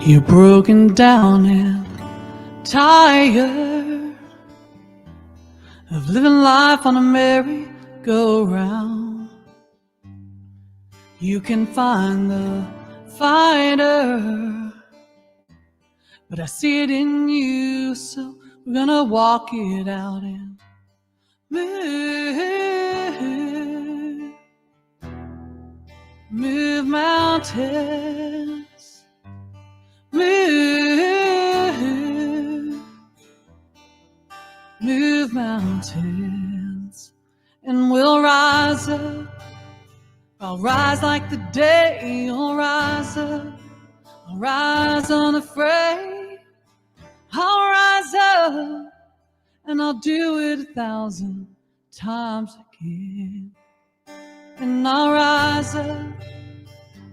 You're broken down and tired of living life on a merry-go-round. You can find the fighter, but I see it in you, so we're gonna walk it out and move mountains, move mountains, and we'll rise up. I'll rise like the day, you'll rise up. I'll rise unafraid. I'll rise up, and I'll do it 1,000 times again. And I'll rise up,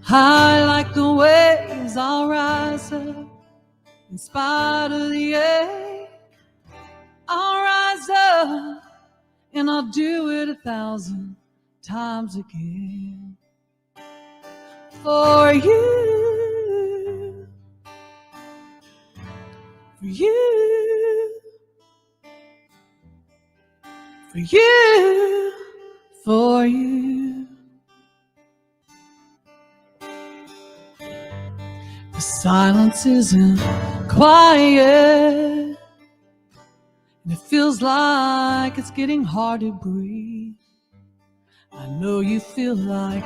high like the waves. I'll rise up, in spite of the ache. I'll rise up, and I'll do it 1,000 times again. For you, for you, for you, for you. The silence isn't quiet, and it feels like it's getting hard to breathe. I know you feel like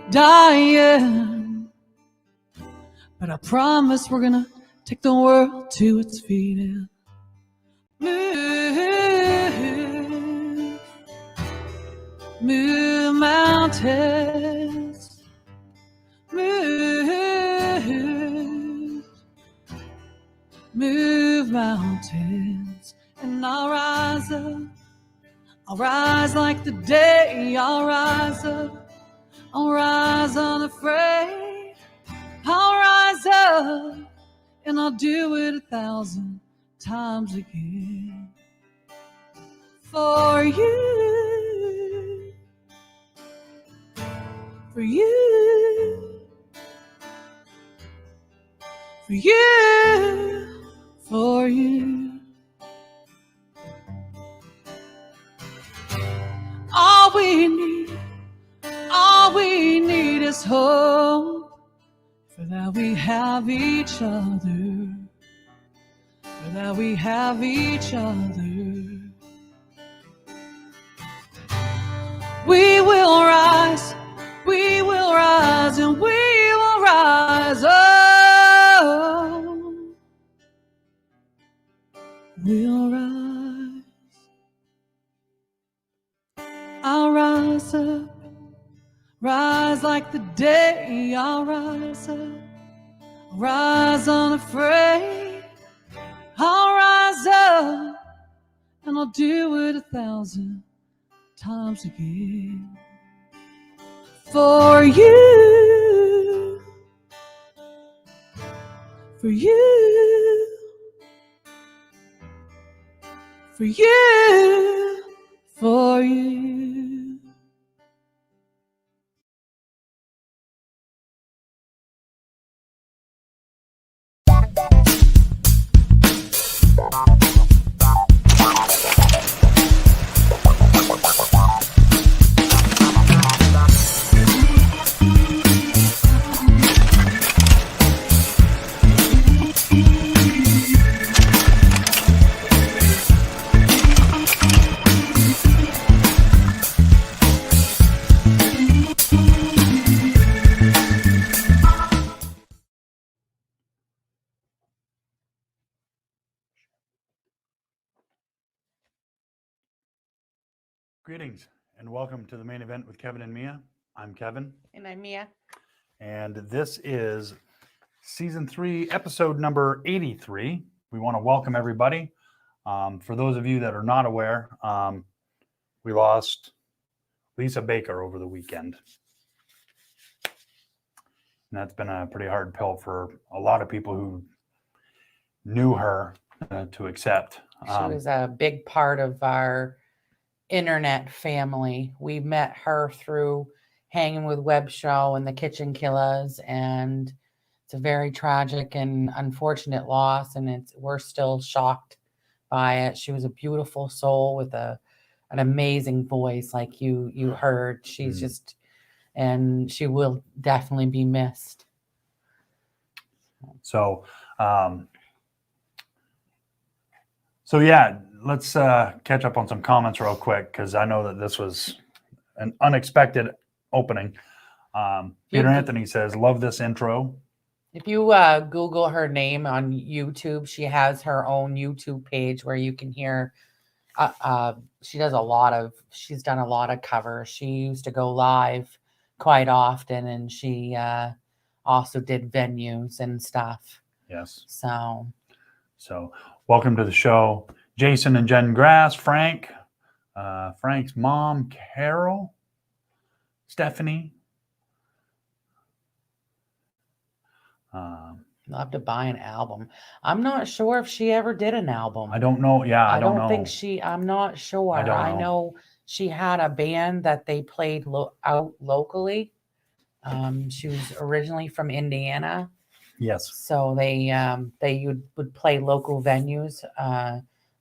dying, but I promise we're gonna take the world to its feet and move mountains, move mountains. And I'll rise up, I'll rise like the day. I'll rise up, I'll rise unafraid. I'll rise up, and I'll do it 1,000 times again. For you, for you, for you, for you. All we need is hope. For that we have each other. For that we have each other. We will rise, and we will rise up. We'll rise. I'll rise up, rise like the day. I'll rise up, rise unafraid. I'll rise up, and I'll do it 1,000 times again. For you, for you, for you, for you. Greetings and welcome to the main event with Kevin and Mia. I'm Kevin. And I'm Mia. And this is season 3, episode number 83. We want to welcome everybody. For those of you that are not aware, we lost Lisa Baker over the weekend. And that's been a pretty hard pill for a lot of people who knew her to accept. She was a big part of our internet family. We met her through Hanging with Web Show and the Kitchen Killers, and it's a very tragic and unfortunate loss, and we're still shocked by it. She was a beautiful soul with an amazing voice, like you heard. She's just, and she will definitely be missed. So, so yeah, let's catch up on some comments real quick, because I know that this was an unexpected opening. Peter Anthony says, love this intro. If you Google her name on YouTube, she has her own YouTube page where you can hear. She's done a lot of covers. She used to go live quite often, and she also did venues and stuff. Yes. So welcome to the show, Jason and Jen Grass, Frank, Frank's mom, Carol, Stephanie. Love to buy an album. I'm not sure if she ever did an album. I don't know. Yeah, I don't know. think I'm not sure. I know she had a band that they played out locally. She was originally from Indiana. Yes. So they would play local venues,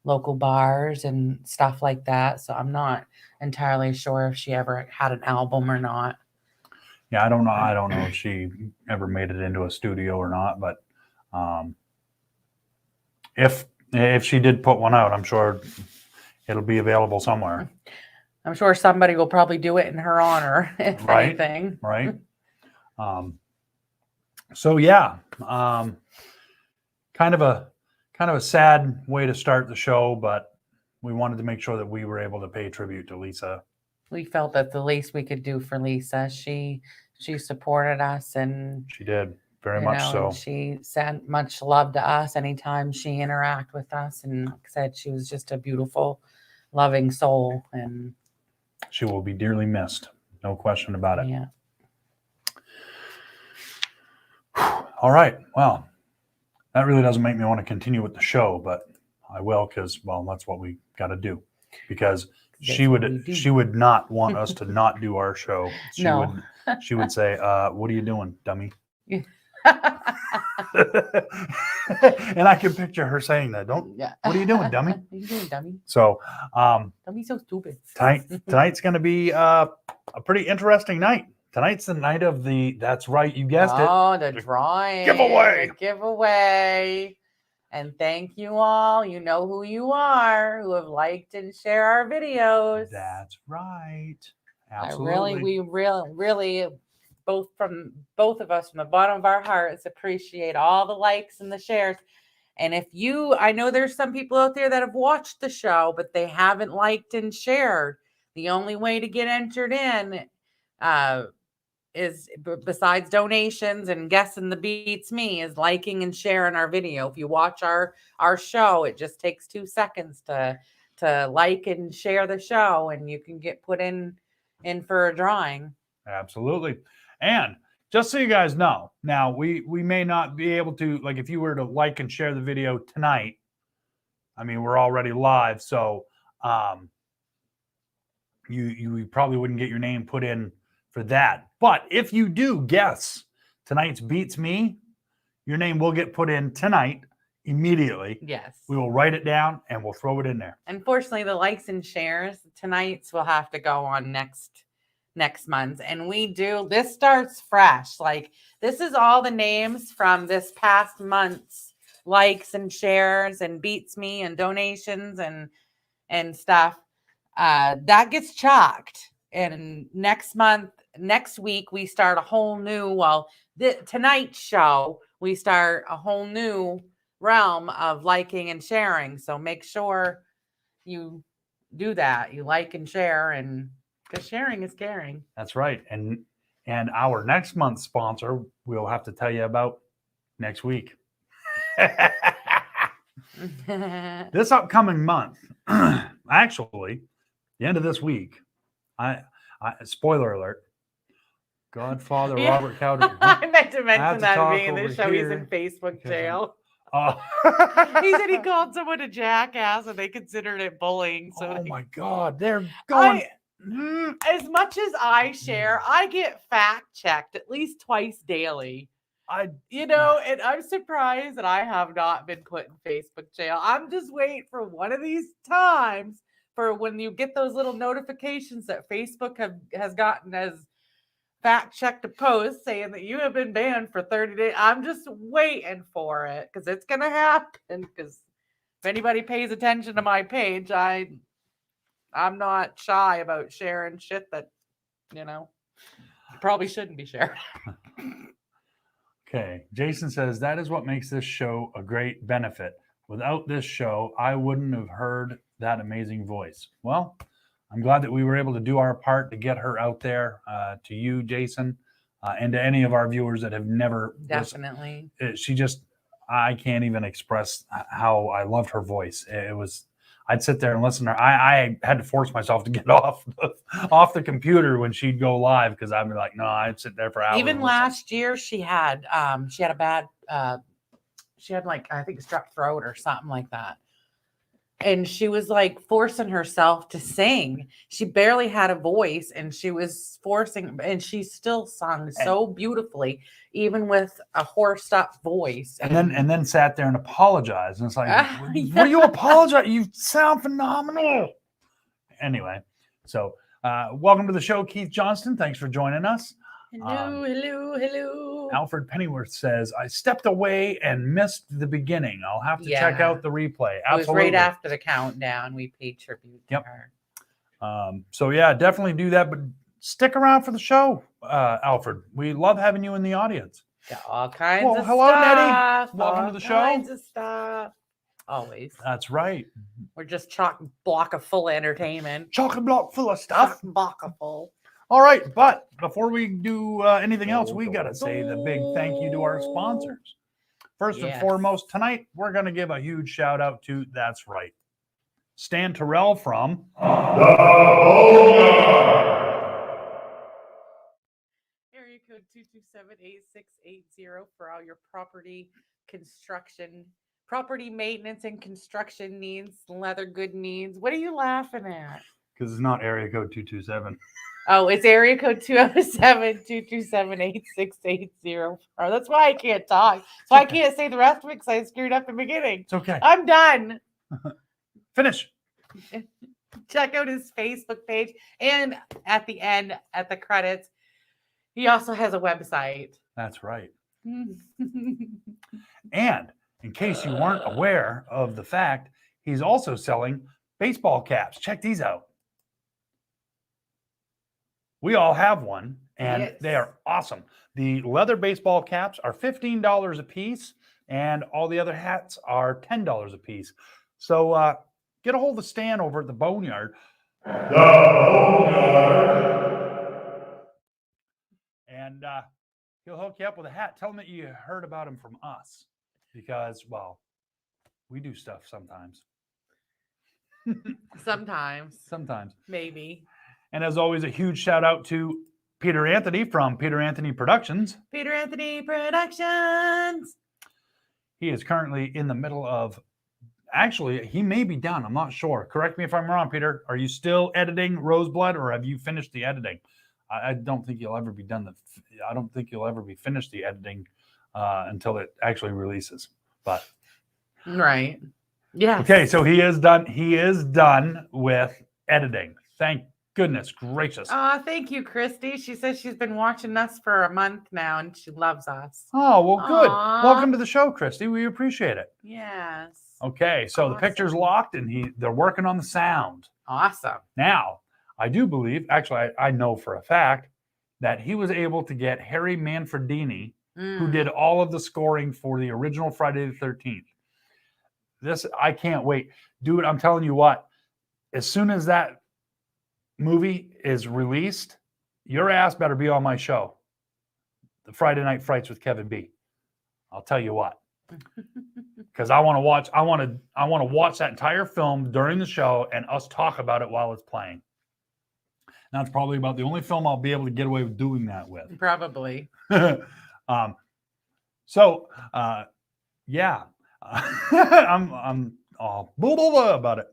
local bars and stuff like that. So I'm not entirely sure if she ever had an album or not. Yeah, I don't know. I don't know if she ever made it into a studio or not, but if she did put one out, I'm sure it'll be available somewhere. I'm sure somebody will probably do it in her honor, if anything. Right. So yeah, kind of a sad way to start the show, but we wanted to make sure that we were able to pay tribute to Lisa. We felt that the least we could do for Lisa. She supported us, and she did very much so. She sent much love to us anytime she interacted with us, and like I said, she was just a beautiful, loving soul, and she will be dearly missed. No question about it. Yeah. All right. Well, that really doesn't make me want to continue with the show, but I will, because, well, that's what we got to do, because she would not want us to not do our show. She would say, what are you doing, dummy? And I can picture her saying that. What are you doing, dummy? What are you doing, dummy? So, dummy's so stupid. Tonight's going to be a pretty interesting night. Tonight's the night of that's right, you guessed it. Oh, the drawing. Giveaway. And thank you all. You know who you are, who have liked and share our videos. That's right. Absolutely. We really, both of us from the bottom of our hearts, appreciate all the likes and the shares. And I know there's some people out there that have watched the show, but they haven't liked and shared. The only way to get entered in is, besides donations and guessing the beats me, is liking and sharing our video. If you watch our show, it just takes 2 seconds to like and share the show, and you can get put in for a drawing. Absolutely. And just so you guys know, now we may not be able to, like, if you were to like and share the video tonight, I mean, we're already live, so you probably wouldn't get your name put in for that. But if you do guess tonight's Beats Me, your name will get put in tonight immediately. Yes. We will write it down and we'll throw it in there. Unfortunately, the likes and shares tonight's will have to go on next month. And this starts fresh. Like, this is all the names from this past month's likes and shares and Beats Me and donations and stuff. That gets chalked. And next week, we start a whole new, tonight's show, we start a whole new realm of liking and sharing. So make sure you do that. You like and share, and because sharing is caring. That's right. And our next month's sponsor, we'll have to tell you about next week. This upcoming month, actually, the end of this week, I spoiler alert, Godfather Robert Cowdery. I meant to mention that being in this show. He's in Facebook jail. He said he called someone a jackass and they considered it bullying. So my God, they're going. As much as I share, I get fact checked at least twice daily And I'm surprised that I have not been put in Facebook jail. I'm just waiting for one of these times for when you get those little notifications that Facebook has gotten as fact-checked a post saying that you have been banned for 30 days. I'm just waiting for it because it's going to happen. Because if anybody pays attention to my page, I'm not shy about sharing shit that, you probably shouldn't be shared. Okay. Jason says that is what makes this show a great benefit. Without this show, I wouldn't have heard that amazing voice. Well, I'm glad that we were able to do our part to get her out there to you, Jason, and to any of our viewers that have never Definitely. I can't even express how I loved her voice. I'd sit there and listen to her. I had to force myself to get off the computer when she'd go live because I'd be like, no, I'd sit there for hours. Even last year, she had a bad, she had like, I think strep throat or something like that. And she was like forcing herself to sing. She barely had a voice and she was forcing, and she still sung so beautifully, even with a hoarse up voice. And then sat there and apologized. And it's like, what do you apologize? You sound phenomenal. Anyway, so welcome to the show, Keith Johnston. Thanks for joining us. Hello. Alfred Pennyworth says, I stepped away and missed the beginning. I'll have to check out the replay. Absolutely. It was right after the countdown. We paid tribute to her. So yeah, definitely do that. But stick around for the show, Alfred. We love having you in the audience. Got all kinds of hello, stuff. Nettie. Welcome to the show. All kinds of stuff. Always. That's right. We're just chock block of full entertainment. Chock block full of stuff. Block of full. All right, but before we do anything else, we got to say the big thank you to our sponsors. First and foremost, tonight, we're going to give a huge shout out to, that's right, Stan Terrell from Area code 227-8680 for all your property maintenance and construction needs, leather good needs. What are you laughing at? Because it's not area code 227. Oh, it's area code 207-227-8680. Oh, that's why I can't talk. So I can't say the rest of it because I screwed up in the beginning. It's okay. I'm done. Finish. Check out his Facebook page. And at the end, at the credits, he also has a website. That's right. And in case you weren't aware of the fact, he's also selling baseball caps. Check these out. We all have one, and they are awesome. The leather baseball caps are $15 a piece, and all the other hats are $10 a piece. So get a hold of Stan over at the Boneyard. And he'll hook you up with a hat. Tell him that you heard about him from us because, well, we do stuff sometimes. Sometimes. Maybe. And as always, a huge shout out to Peter Anthony from Peter Anthony Productions. Peter Anthony Productions. He is currently in the middle of, actually, he may be done. I'm not sure. Correct me if I'm wrong, Peter. Are you still editing Roseblood or have you finished the editing? I don't think you'll ever be done. I don't think you'll ever be finished the editing until it actually releases. But right. Yeah. Okay, so he is done. He is done with editing. Thank goodness gracious. Thank you, Christy. She says she's been watching us for a month now and she loves us. Oh, well, good. Welcome to the show, Christy. We appreciate it. Yes. Okay, so the picture's locked and they're working on the sound. Awesome. Now, I do believe, actually, I know for a fact that he was able to get Harry Manfredini, who did all of the scoring for the original Friday the 13th. This, I can't wait. Dude, I'm telling you what, as soon as that movie is released, your ass better be on my show, the Friday Night Frights with Kevin B. I'll tell you what, because I want to watch that entire film during the show and us talk about it while it's playing. That's probably about the only film I'll be able to get away with doing that with. Probably. Yeah. I'm all blah, blah, blah about it.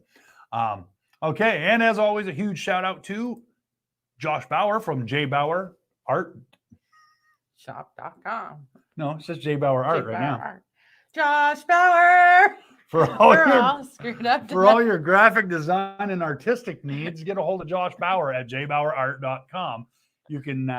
Okay, and as always, a huge shout out to Josh Bauer from J Bauer Art. Shop.com. No, it's just J Bauer Art right now. Art. Josh Bauer. For all We're your all screwed up. for all your graphic design and artistic needs, get a hold of Josh Bauer at jbauerart.com. You can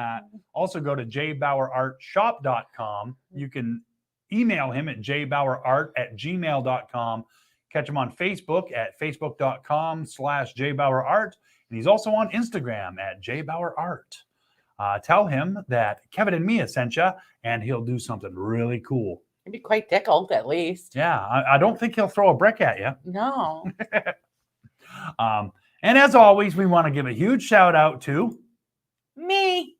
also go to jbauerartshop.com. You can email him at jbauerart@gmail.com. Catch him on Facebook at facebook.com/jbauerart. And he's also on Instagram at jbauerart. Tell him that Kevin and Mia sent you, and he'll do something really cool. He'd be quite tickled, at least. Yeah, I don't think he'll throw a brick at you. No. And as always, we want to give a huge shout out to Me,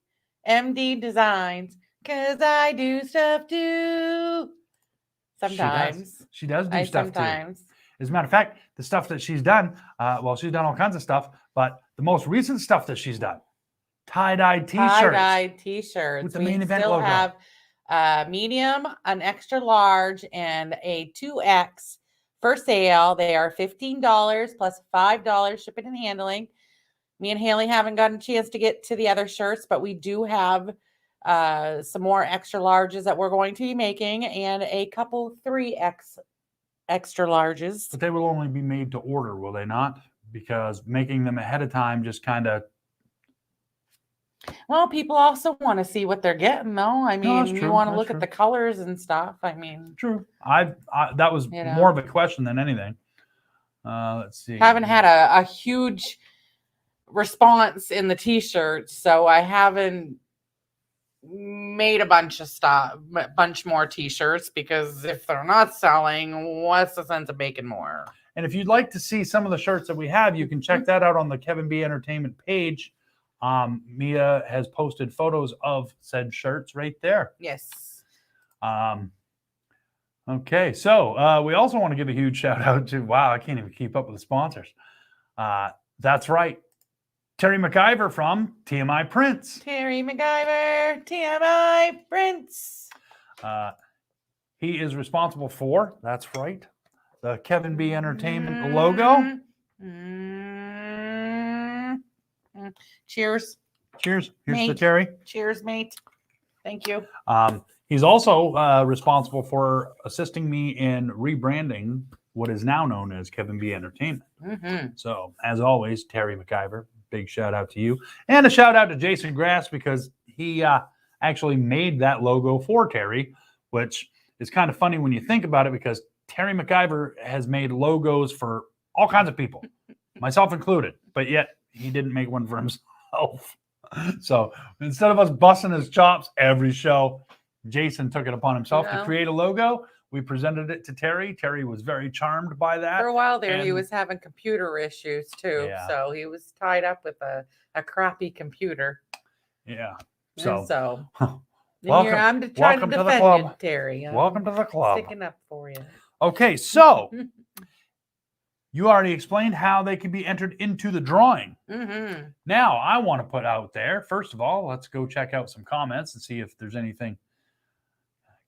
MD Designs, because I do stuff too. Sometimes. She does do stuff sometimes. too. As a matter of fact, the stuff that she's done, she's done all kinds of stuff, but the most recent stuff that she's done, tie-dye t-shirts. Tie-dye t-shirts. With the Maine event still logo. Have medium, an extra large, and a 2X for sale. They are $15 plus $5 shipping and handling. Me and Haley haven't gotten a chance to get to the other shirts, but we do have some more extra larges that we're going to be making and a couple 3X extra larges. But they will only be made to order, will they not? Because making them ahead of time just kind of... Well, people also want to see what they're getting, though. I mean, that's you true, want to that's look true. at the colors and stuff. I mean, True. That was You know. more of a question than anything. Let's see. haven't had a huge response in the t-shirts, so I haven't made a bunch more t-shirts, because if they're not selling, what's the sense of making more? And if you'd like to see some of the shirts that we have, you can check that out on the Kevin B Entertainment page. Mia has posted photos of said shirts right there. Yes. Okay, so we also want to give a huge shout out to, wow, I can't even keep up with the sponsors. That's right, Terry McIver from TMI Prints. Terry McIver, TMI Prints. He is responsible for, that's right, the Kevin B Entertainment logo. Cheers. Cheers. Here's to Mate. Terry. Cheers, mate. Thank you. He's also responsible for assisting me in rebranding what is now known as Kevin B Entertainment. Mm-hmm. So, as always, Terry McIver, big shout out to you. And a shout out to Jason Grass, because he actually made that logo for Terry, which is kind of funny when you think about it, because Terry McIver has made logos for all kinds of people, myself included, but yet he didn't make one for himself. So instead of us busting his chops every show, Jason took it upon himself to create a logo. We presented it to Terry. Terry was very charmed by that. For a while there, he and- was having computer issues too. Yeah. So he was tied up with a crappy computer. Yeah. And So, and here I'm trying to welcome to the defend club. you, Terry. I'm welcome to the club. sticking up for you. Okay, so you already explained how they can be entered into the drawing. Mm-hmm. Now, I want to put out there, first of all, let's go check out some comments and see if there's anything.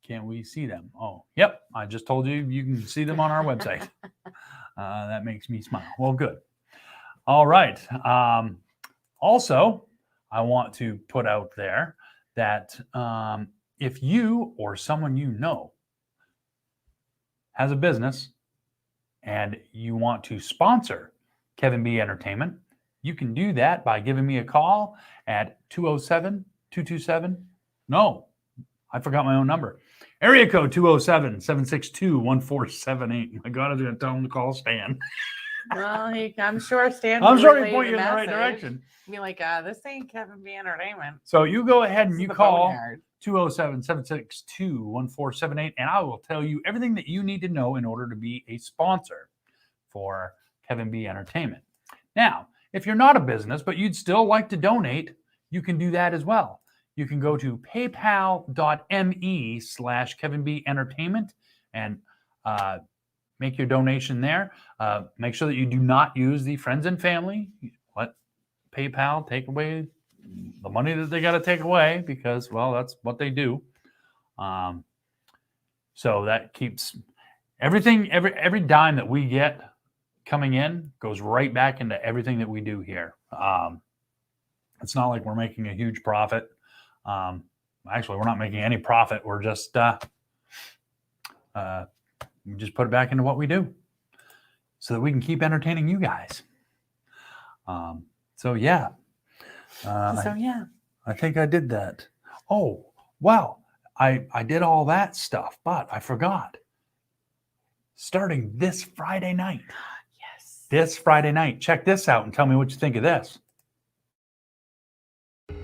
Can we see them? Oh, yep. I just told you you can see them on our website. That makes me smile. Well, good. All right. Also, I want to put out there that if you or someone you know has a business and you want to sponsor Kevin B Entertainment, you can do that by giving me a call at 207-227. No, I forgot my own number. Area code 207-762-1478. My God, I was going to tell him to call Stan. Well, I'm sure Stan. I'm will sure he relay point you in the right message. direction. Be like, this ain't Kevin B Entertainment. So you go ahead and This is you the call boneyard. 207-762-1478, and I will tell you everything that you need to know in order to be a sponsor for Kevin B Entertainment. Now, if you're not a business, but you'd still like to donate, you can do that as well. You can go to paypal.me/Kevin B Entertainment and make your donation there. Make sure that you do not use the friends and family. Let PayPal take away the money that they got to take away, because, well, that's what they do. So that keeps everything, every dime that we get coming in goes right back into everything that we do here. It's not like we're making a huge profit. Actually, we're not making any profit. We're just we just put it back into what we do so that we can keep entertaining you guys. So yeah. I think I did that. Oh, wow. I did all that stuff, but I forgot. Starting this Friday night. Yes. This Friday night. Check this out and tell me what you think of this.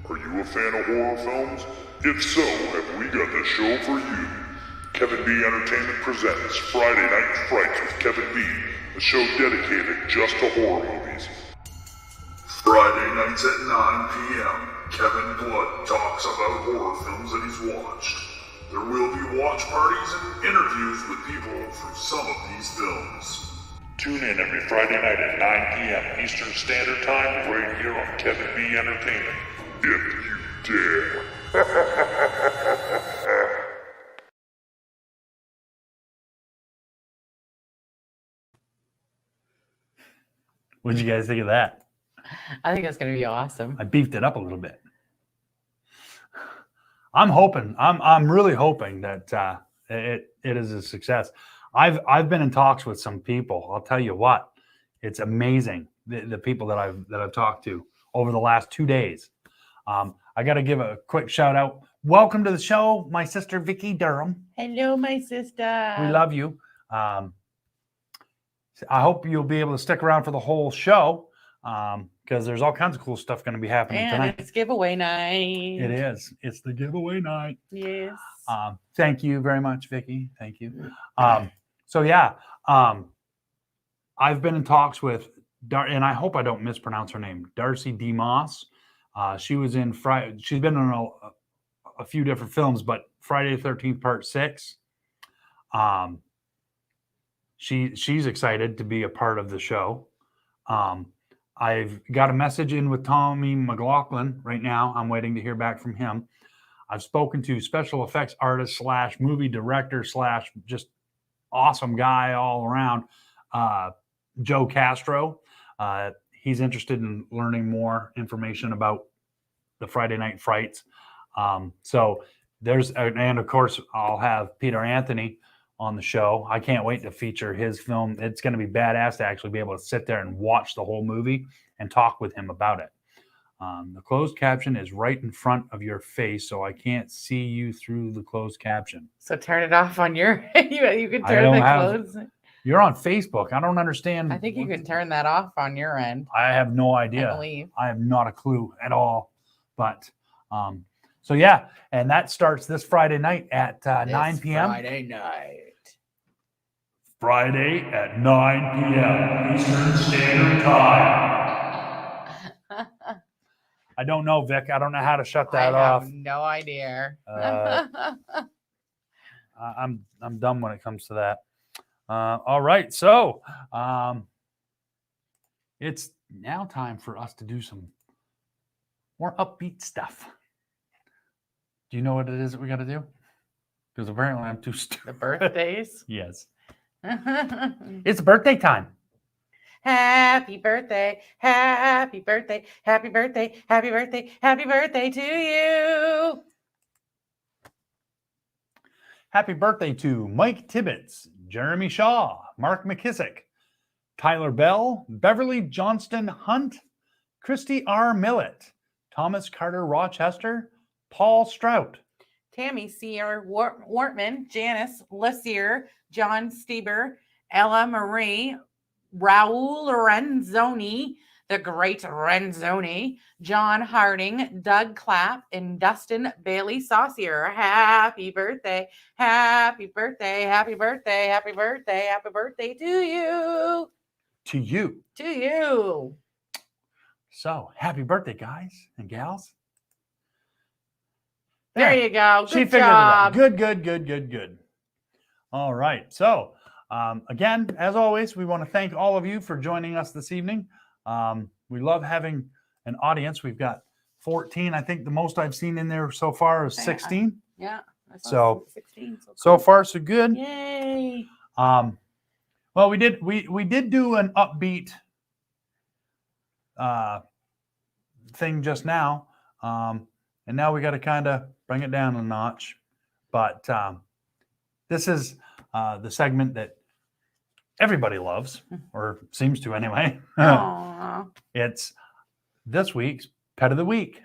Are you a fan of horror films? If so, have we got the show for you. Kevin B Entertainment presents Friday Night Frights with Kevin B, a show dedicated just to horror movies. Friday nights at 9 p.m., Kevin Blood talks about horror films that he's watched. There will be watch parties and interviews with people from some of these films. Tune in every Friday night at 9 p.m. Eastern Standard Time right here on Kevin B Entertainment. If you dare. What did you guys think of that? I think it's going to be awesome. I beefed it up a little bit. I'm really hoping that it is a success. I've been in talks with some people. I'll tell you what, it's amazing the people that I've talked to over the last 2 days. I got to give a quick shout out. Welcome to the show, my sister Vicky Durham. Hello, my sister. We love you. I hope you'll be able to stick around for the whole show because there's all kinds of cool stuff going to be happening and tonight. It's giveaway night. It is. It's the giveaway night. Yes. Thank you very much, Vicky. Thank you. So yeah, I've been in talks with and I hope I don't mispronounce her name, Darcy D. Moss. She was in she's been in a few different films, but Friday the 13th Part 6. She's excited to be a part of the show. I've got a message in with Tommy McLaughlin right now. I'm waiting to hear back from him. I've spoken to special effects artist / movie director / just awesome guy all around, Joe Castro. He's interested in learning more information about the Friday Night Frights. So there's, and of course, I'll have Peter Anthony on the show. I can't wait to feature his film. It's going to be badass to actually be able to sit there and watch the whole movie and talk with him about it. The closed caption is right in front of your face, so I can't see you through the closed caption. So turn it off on your. you can turn the closed. You're on Facebook. I don't understand. I think you can turn that off on your end. I have no idea. I believe. I have not a clue at all. But so yeah, and that starts this Friday night at 9 p.m. Friday night. Friday at 9 p.m. Eastern Standard Time. I don't know, Vic. I don't know how to shut that off. I have no idea. I'm dumb when it comes to that. All right, so it's now time for us to do some more upbeat stuff. Do you know what it is that we got to do? Because apparently I'm too stupid. The birthdays? Yes. It's birthday time. Happy birthday, happy birthday, happy birthday, happy birthday, happy birthday to you. Happy birthday to Mike Tibbetts, Jeremy Shaw, Mark McKissick, Tyler Bell, Beverly Johnston Hunt, Christy R. Millett, Thomas Carter Rochester, Paul Strout, Tammy Sear Wortman, Janice Lessier, John Stieber, Ella Marie, Raul Renzoni, the great Renzoni, John Harding, Doug Clapp, and Dustin Bailey Saucier. Happy birthday, happy birthday, happy birthday, happy birthday, happy birthday to you. To you. To you. So, happy birthday, guys and gals. There you go. Good She figured job. it out. Good. All right. So, again, as always, we want to thank all of you for joining us this evening. We love having an audience. We've got 14. I think the most I've seen in there so far is 16. Yeah. So 16. So far, so good. Yay. Well, we did do an upbeat thing just now. and now we got to kind of bring it down a notch. But this is the segment that everybody loves, or seems to anyway. Aw. It's this week's Pet of the Week.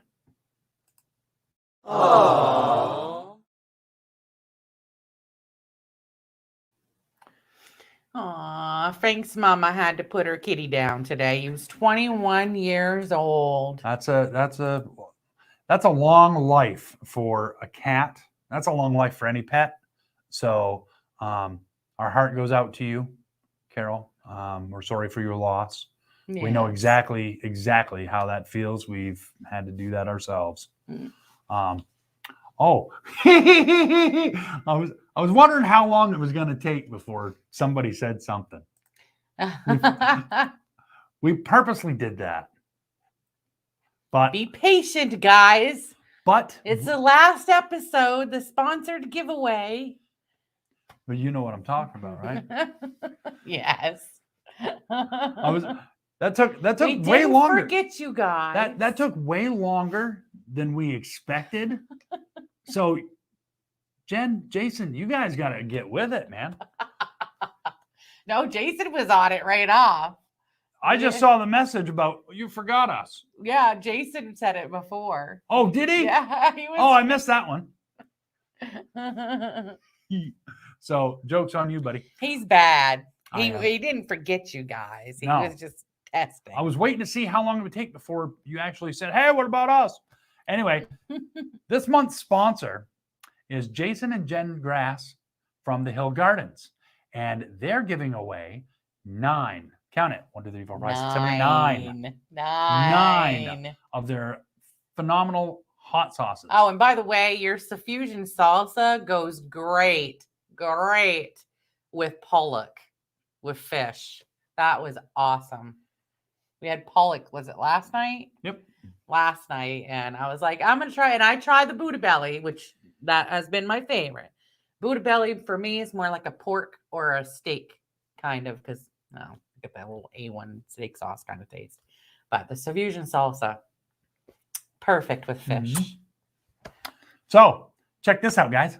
Aw, Frank's mama had to put her kitty down today. He was 21 years old. That's a long life for a cat. That's a long life for any pet. So our heart goes out to you, Carol. We're sorry for your loss. We know Yes. exactly how that feels. We've had to do that ourselves. Mm. Oh, I was wondering how long it was going to take before somebody said something. We purposely did that. But Be patient, guys. but It's the last episode, the sponsored giveaway. but you know what I'm talking about, right? Yes. That took We way didn't longer. forget you guys. That took way longer than we expected. So Jen, Jason, you guys got to get with it, man. No, Jason was on it right off. I just saw the message about you forgot us. Yeah, Jason said it before. Oh, did he? Yeah, he was. Oh, I missed that one. So joke's on you, buddy. He's bad. I know. He didn't forget you guys. He No. was just testing. I was waiting to see how long it would take before you actually said, "Hey, what about us?" Anyway, this month's sponsor is Jason and Jen Grass from the Hill Gardens, and they're giving away 9. Count it. 1, 2, 3, 4, 5, 6, 7, 8, 9 Nine. of their phenomenal hot sauces. Oh, and by the way, your Suffusion salsa goes great with pollock, with fish. That was awesome. We had pollock, was it last night? Yep. Last night, and I was like, I'm gonna try, and I tried the Buddha belly, which that has been my favorite. Buddha belly for me is more like a pork or a steak kind of, because get that little A1 steak sauce kind of taste. But the Suffusion salsa, perfect with fish. Mhm. So check this out, guys.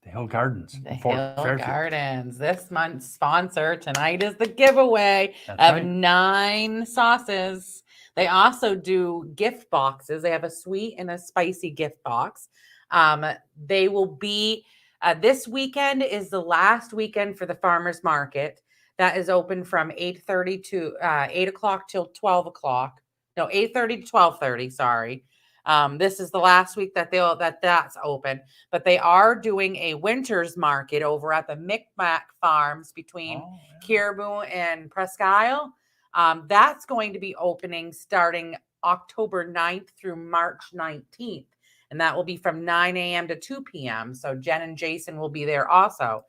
The Hill Gardens. The in Fort Hill Fairfield. Gardens. This month's sponsor tonight is the giveaway That's of right. 9 sauces. They also do gift boxes. They have a sweet and a spicy gift box. They will be this weekend is the last weekend for the farmers market. That is open from 8:30 to 8 o'clock till 12 o'clock. No, 8:30 to 12:30. Sorry. This is the last week that that's open, but they are doing a winter's market over at the Micmac Farms between Caribou and Presque Isle. That's going to be opening starting October 9th through March 19th. And that will be from 9 a.m. to 2 p.m. So Jen and Jason will be there also.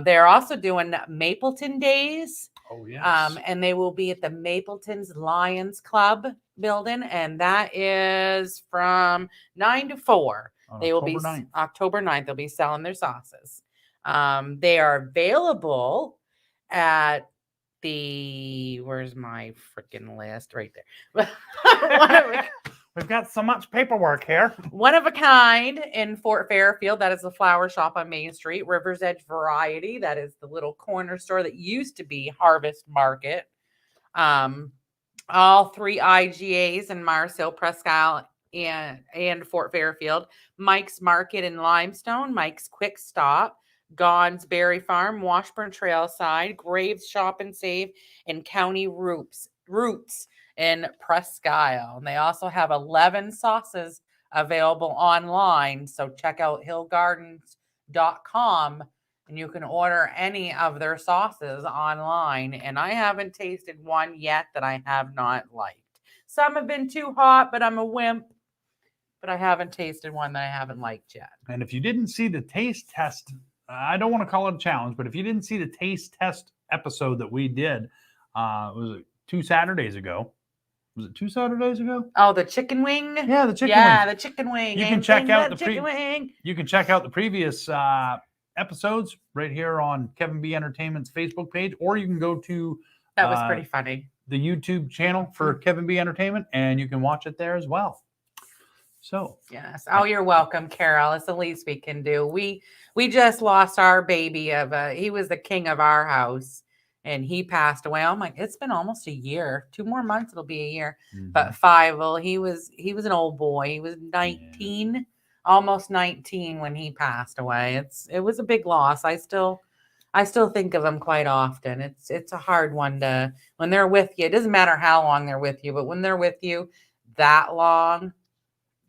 They're also doing Mapleton Days. Oh, yes. And they will be at the Mapleton's Lions Club building. And that is from 9 to 4. On They will be October 9th. October 9th. They'll be selling their sauces. They are available at where's my freaking list? Right there. We've got so much paperwork here. One of a Kind in Fort Fairfield. That is the flower shop on Main Street. River's Edge Variety. That is the little corner store that used to be Harvest Market. All 3 IGAs in Mars Hill, Presque Isle, and Fort Fairfield. Mike's Market in Limestone. Mike's Quick Stop. Gons Berry Farm, Washburn Trailside, Graves Shop and Save, and County Roots in Presque Isle. And they also have 11 sauces available online. So check out hillgardens.com and you can order any of their sauces online. And I haven't tasted one yet that I have not liked. Some have been too hot, but I'm a wimp. But I haven't tasted one that I haven't liked yet. And if you didn't see the taste test, I don't want to call it a challenge, but if you didn't see the taste test episode that we did, it was 2 Saturdays ago. Was it 2 Saturdays ago? Oh, the chicken wing. Yeah, the chicken Yeah, wings. the chicken wing. You can Ain't check think out that the chicken wing. You can check out the previous episodes right here on Kevin B Entertainment's Facebook page, or you can go to That was pretty funny. the YouTube channel for Kevin B Entertainment, and you can watch it there as well. So Yes. Oh, you're welcome, Carol. It's the least we can do. We just lost our baby he was the king of our house, and he passed away. Oh my, it's been almost a year. 2 more months, it'll be a year. But Fievel, he was an old boy. He was 19, almost 19 when he passed away. It was a big loss. I still think of him quite often. It's a hard one when they're with you. It doesn't matter how long they're with you, but when they're with you that long,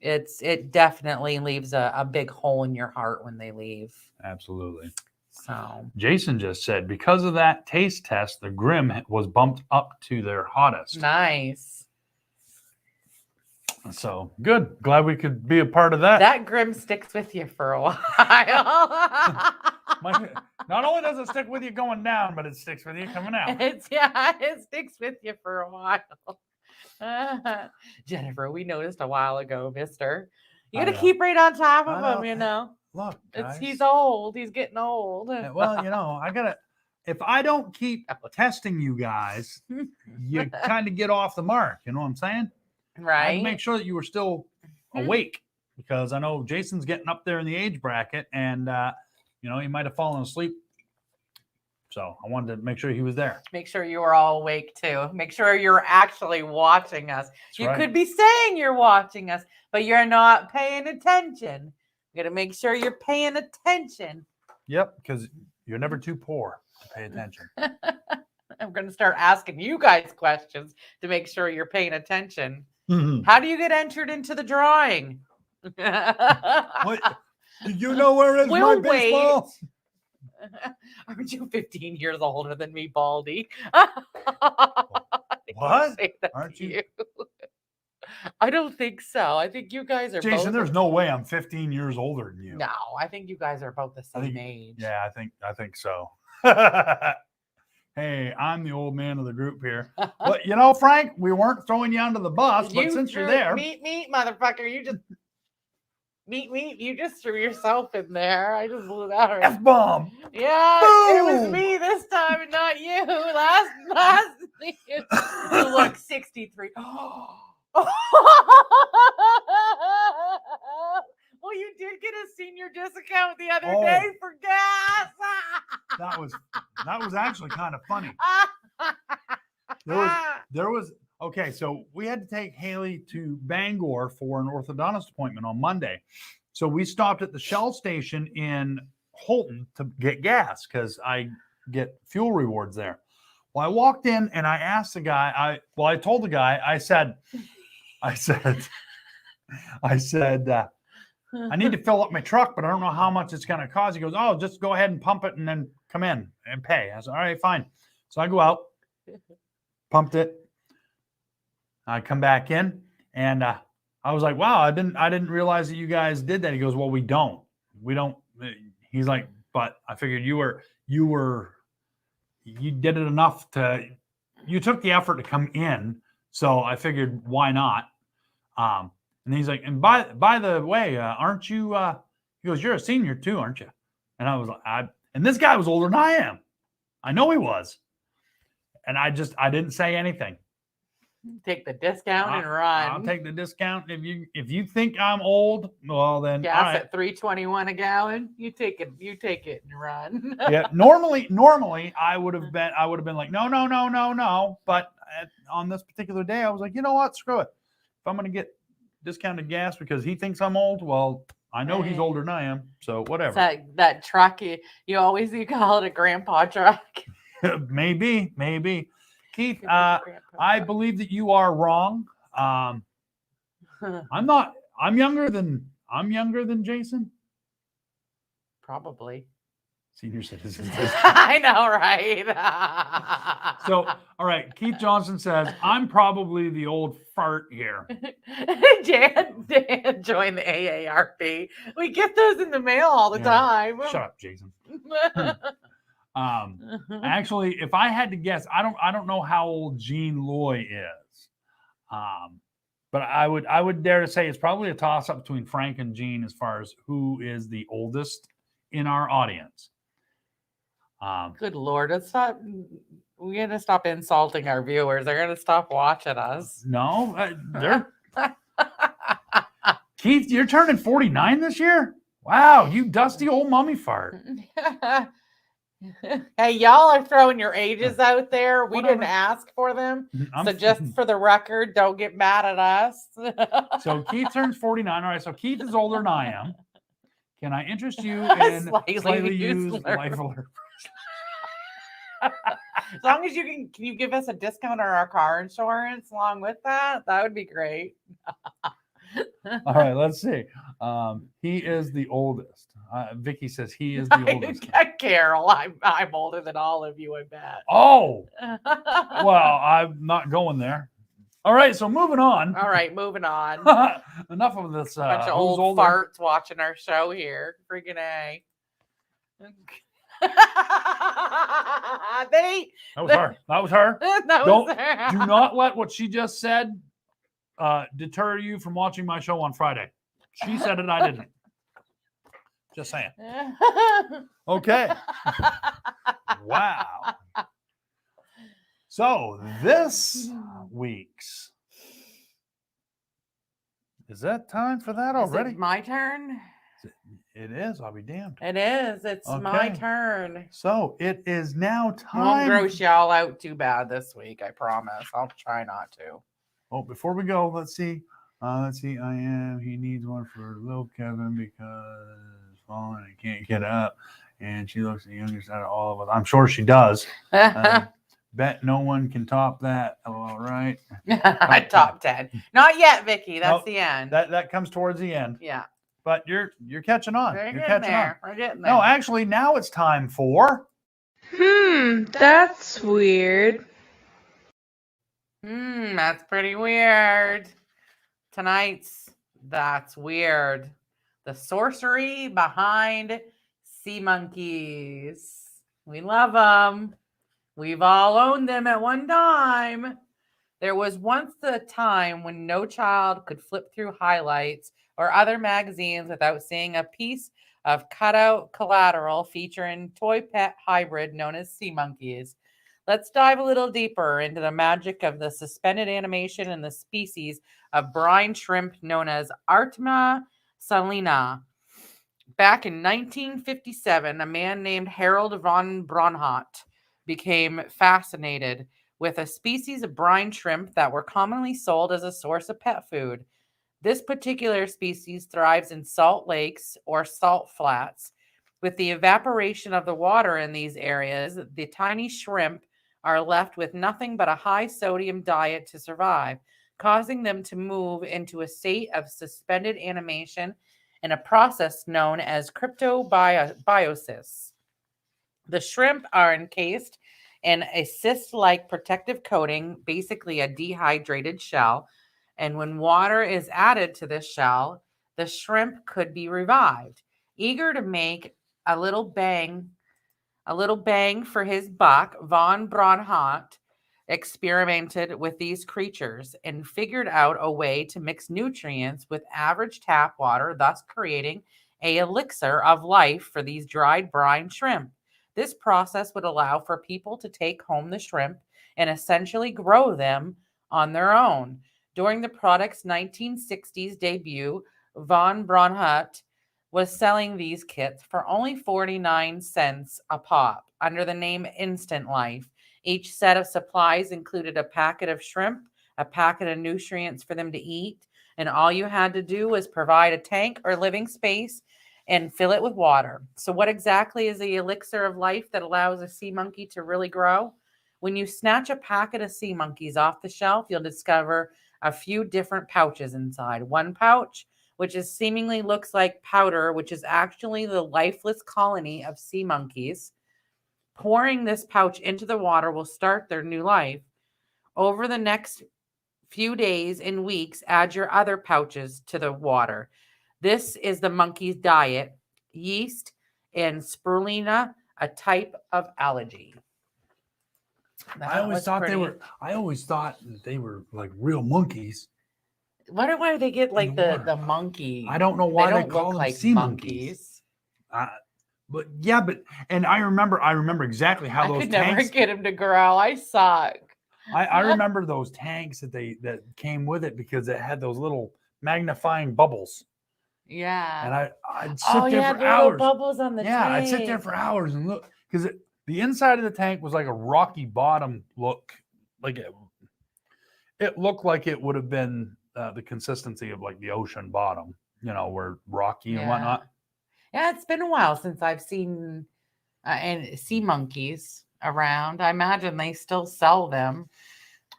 it definitely leaves a big hole in your heart when they leave. Absolutely. So Jason just said, because of that taste test, the Grim was bumped up to their hottest. nice. So good. Glad we could be a part of that. That Grim sticks with you for a while. Not only does it stick with you going down, but it sticks with you coming out. it sticks with you for a while. Jennifer, we noticed a while ago, mister. You gotta keep right on top of him, Look, guys. He's old. He's getting old. Well, if I don't keep testing you guys, you kind of get off the mark. You know what I'm saying? I Right. had to make sure that you were still awake, because I know Jason's getting up there in the age bracket, and he might have fallen asleep. So I wanted to make sure he was there. Make sure you are all awake too. Make sure you're actually watching us. That's right. Could be saying you're watching us, but you're not paying attention. You got to make sure you're paying attention. Yep, because you're never too poor to pay attention. I'm going to start asking you guys questions to make sure you're paying attention. Mhm. How do you get entered into the drawing? What? Do you know where is my We'll baseball? Aren't you 15 years older than me, Baldy? What? Aren't you? I don't think so. I think you guys are Jason, both. there's no way I'm 15 years older than you. No, I think you guys are about the same age. Yeah, I think so. Hey, I'm the old man of the group here. But Frank, we weren't throwing you under the bus, but since you're there. Meet, motherfucker. You just you just threw yourself in there. I just blew that right. F-bomb. Yeah, Boom! it was me this time and not you. Last you look 63. Well, you did get a senior discount the other day for gas. That was actually kind of funny. There was okay, so we had to take Haley to Bangor for an orthodontist appointment on Monday. So we stopped at the Shell station in Holton to get gas because I get fuel rewards there. Well, I walked in and I asked the guy, I told the guy, I said, I need to fill up my truck, but I don't know how much it's going to cost. He goes, oh, just go ahead and pump it and then come in and pay. I said, all right, fine. So I go out, pumped it. I come back in and I was like, wow, I didn't realize that you guys did that. He goes, well, we don't. He's like, but I figured you did it enough you took the effort to come in. So I figured, why not? And he's like, and by the way, aren't you, he goes, you're a senior too, aren't you? And I was like, and this guy was older than I am. I know he was. And I didn't say anything. Take the discount and run. I'll take the discount. If you think I'm old, well then gas at $3.21 a gallon. You take it and run. Yeah. Normally I would have been like, no. But on this particular day, I was like, you know what? Screw it. If I'm gonna get discounted gas because he thinks I'm old, well, I know he's older than I am, so whatever. That truck you call it a grandpa truck. Maybe. Keith, I believe that you are wrong. I'm younger than Jason. Probably. Senior citizen. I know, right? So, all right. Keith Johnson says, I'm probably the old fart here. Dan joined the AARP. We get those in the mail all the time. Shut up, Jason. Actually, if I had to guess, I don't know how old Jean Loy is. But I would dare to say it's probably a toss up between Frank and Gene as far as who is the oldest in our audience. Good Lord, let's stop. We're gonna stop insulting our viewers. They're gonna stop watching us. No, they're Keith. You're turning 49 this year. Wow, you dusty old mummy fart. Hey, y'all are throwing your ages out there. We Whatever. didn't ask for them. I'm- So just for the record, don't get mad at us. So Keith turns 49. All right, so Keith is older than I am. Can I interest you in slightly used life alert? As long as can you give us a discount on our car insurance along with that? That would be great. All right, let's see. He is the oldest. Vicky says he is the oldest. Carol, I'm older than all of you, I bet. Oh, well, I'm not going there. All right, so moving on. All right, moving on. Enough of this. Bunch of who's old older? farts watching our show here. Freaking A. That was her. That was her. That Don't- was her. Do not let what she just said deter you from watching my show on Friday. She said it, I didn't. Just saying. Okay. Wow. So this week's, is that time for that Is already? it my turn? It is. I'll be damned. It is. It's my Okay. turn. So it is now Won't time. gross y'all out too bad this week, I promise. I'll try not to. Oh, before we go, let's see. He needs one for little Kevin because he's falling and can't get up. And she looks the youngest out of all of us. I'm sure she does. Bet no one can top that. All right. Top 10. Not yet, Vicky. That's Nope. the end. That comes towards the end. Yeah. But you're catching on. We're You're getting catching on. there. We're getting there. No, actually, now it's time for. That's weird. That's pretty weird. Tonight's That's Weird. The sorcery behind sea monkeys. We love them. We've all owned them at one time. There was once a time when no child could flip through highlights or other magazines without seeing a piece of cutout collateral featuring toy pet hybrid known as sea monkeys. Let's dive a little deeper into the magic of the suspended animation and the species of brine shrimp known as Artemia salina. Back in 1957, a man named Harold von Braunhut became fascinated with a species of brine shrimp that were commonly sold as a source of pet food. This particular species thrives in salt lakes or salt flats. With the evaporation of the water in these areas, the tiny shrimp are left with nothing but a high sodium diet to survive, causing them to move into a state of suspended animation in a process known as cryptobiosis. The shrimp are encased in a cyst-like protective coating, basically a dehydrated shell, and when water is added to this shell, the shrimp could be revived. Eager to make a little bang for his buck, von Braunhut experimented with these creatures and figured out a way to mix nutrients with average tap water, thus creating an elixir of life for these dried brine shrimp. This process would allow for people to take home the shrimp and essentially grow them on their own. During the product's 1960s debut, von Braunhut was selling these kits for only 49 cents a pop under the name Instant Life. Each set of supplies included a packet of shrimp, a packet of nutrients for them to eat, and all you had to do was provide a tank or living space and fill it with water. So what exactly is the elixir of life that allows a sea monkey to really grow? When you snatch a packet of sea monkeys off the shelf, you'll discover a few different pouches inside. One pouch, which is seemingly looks like powder, which is actually the lifeless colony of sea monkeys. Pouring this pouch into the water will start their new life. Over the next few days and weeks, add your other pouches to the water. This is the monkey's diet: yeast and spirulina, a type of algae. I always thought that they were like real monkeys. Why do they get like the water. monkey? I don't know why they don't call look them like sea monkeys. But and I remember exactly how I those could never tanks. get him to growl. I suck. I remember those tanks that came with it because it had those little magnifying bubbles. Yeah. And I'd sit there yeah, for the little hours. bubbles on the Yeah, tank. I'd sit there for hours and look because the inside of the tank was like a rocky bottom look, like it looked like it would have been the consistency of like the ocean bottom, where rocky and whatnot. Yeah, it's been a while since I've seen and sea monkeys around. I imagine they still sell them.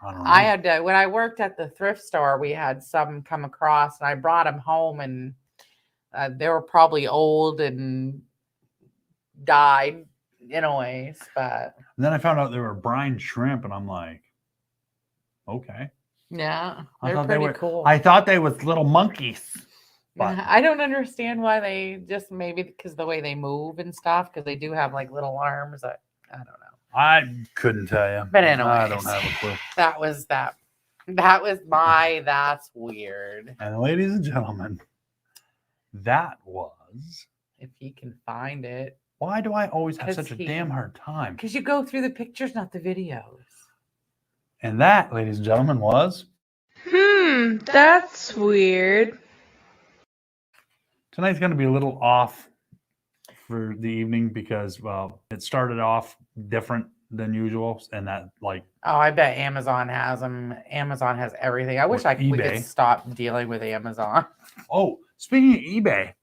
I don't know. I had when I worked at the thrift store, we had some come across, and I brought them home, and they were probably old and died in a ways, but And then I found out they were brine shrimp, and I'm like, okay. yeah, I they're thought pretty they were cool. I thought they was little monkeys. But I don't understand why they just maybe because the way they move and stuff, because they do have like little arms. I don't know. I couldn't tell you. But anyway, I don't have a clue. That was my that's weird. And ladies and gentlemen, that was. If he can find it. Why do I always have 'Cause such a damn hard time? Because you go through the pictures, not the videos. And that, ladies and gentlemen, was. That's weird. Tonight's going to be a little off for the evening because, well, it started off different than usual, and that like. Oh, I bet Amazon has them. Amazon has everything. I wish we could stop dealing with Amazon. Oh, speaking of eBay,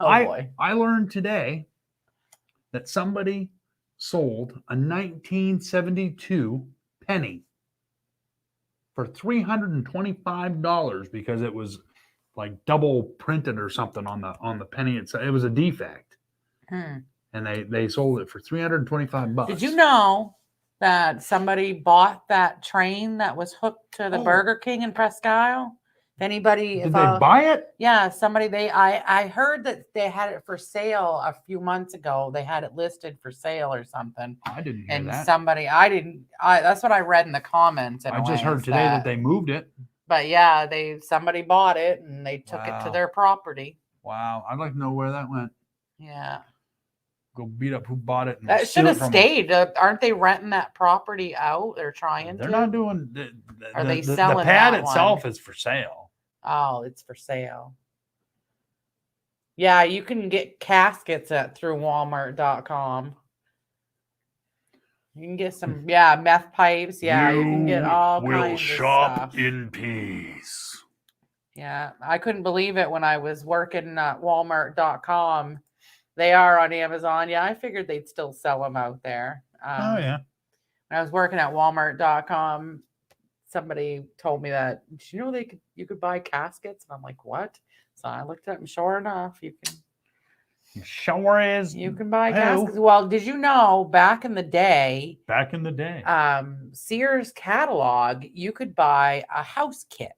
boy. I learned today that somebody sold a 1972 penny for $325 because it was like double printed or something on the penny itself. It was a defect. And they sold it for $325. Did you know that somebody bought that train that was hooked to the Burger King in Presque Isle? If anybody, did they buy it? Yeah, somebody. I heard that they had it for sale a few months ago. They had it listed for sale or something. I didn't hear that. Somebody, I didn't. That's what I read in the comments. I just heard today that they moved it. But yeah, somebody bought it and they took it to their property. Wow, I'd like to know where that went. Yeah. Go beat up who bought it. That should have stayed. Aren't they renting that property out? They're trying to. They're not doing. Are they selling the pad that itself one? is for sale. Oh, it's for sale. Yeah, you can get caskets through Walmart.com. You can get some, meth pipes. Yeah, you can get all kinds of stuff. In peace. Yeah, I couldn't believe it when I was working at Walmart.com. They are on Amazon. Yeah, I figured they'd still sell them out there. Oh, yeah. When I was working at Walmart.com, somebody told me that, did you know you could buy caskets? And I'm like, what? So I looked up and sure enough, you can. Sure is. You can buy caskets. Well, did you know back in the day, Sears catalog, you could buy a house kit.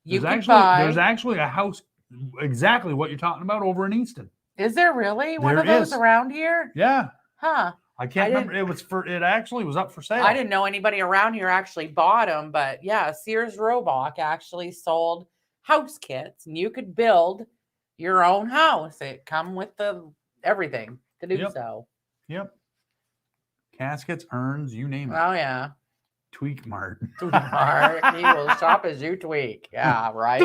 There's actually a house, exactly what you're talking about over in Easton. Is there really one of those around here? Yeah. Huh. I can't remember. It actually was up for sale. I didn't know anybody around here actually bought them, but yeah, Sears Roebuck actually sold house kits, and you could build your own house. It come with everything to do so. Yep. Caskets, urns, you name it. Oh yeah. Tweak Mart. Tweak Mart. He will shop as you tweak. Yeah, right.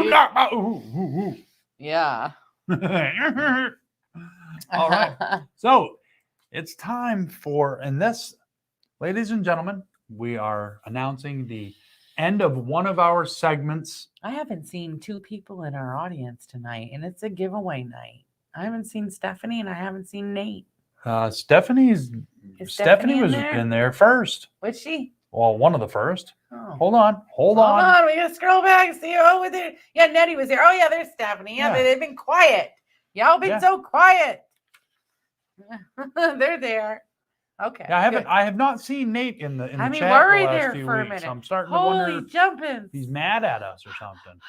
Yeah. All right. So it's time for, and this, ladies and gentlemen, we are announcing the end of one of our segments. I haven't seen two people in our audience tonight, and it's a giveaway night. I haven't seen Stephanie, and I haven't seen Nate. Stephanie was in there first. Was she? Well, one of the first. Oh. Hold on. We gotta scroll back and see. Oh, with it. Yeah, Nettie was there. Oh, yeah, there's Stephanie. Yeah, they've been quiet. Y'all been so quiet. They're there. Okay. Yeah, I have not seen Nate in the chat worried the last there few for weeks. a minute. So I'm starting to wonder jumping. if he's mad at us or something.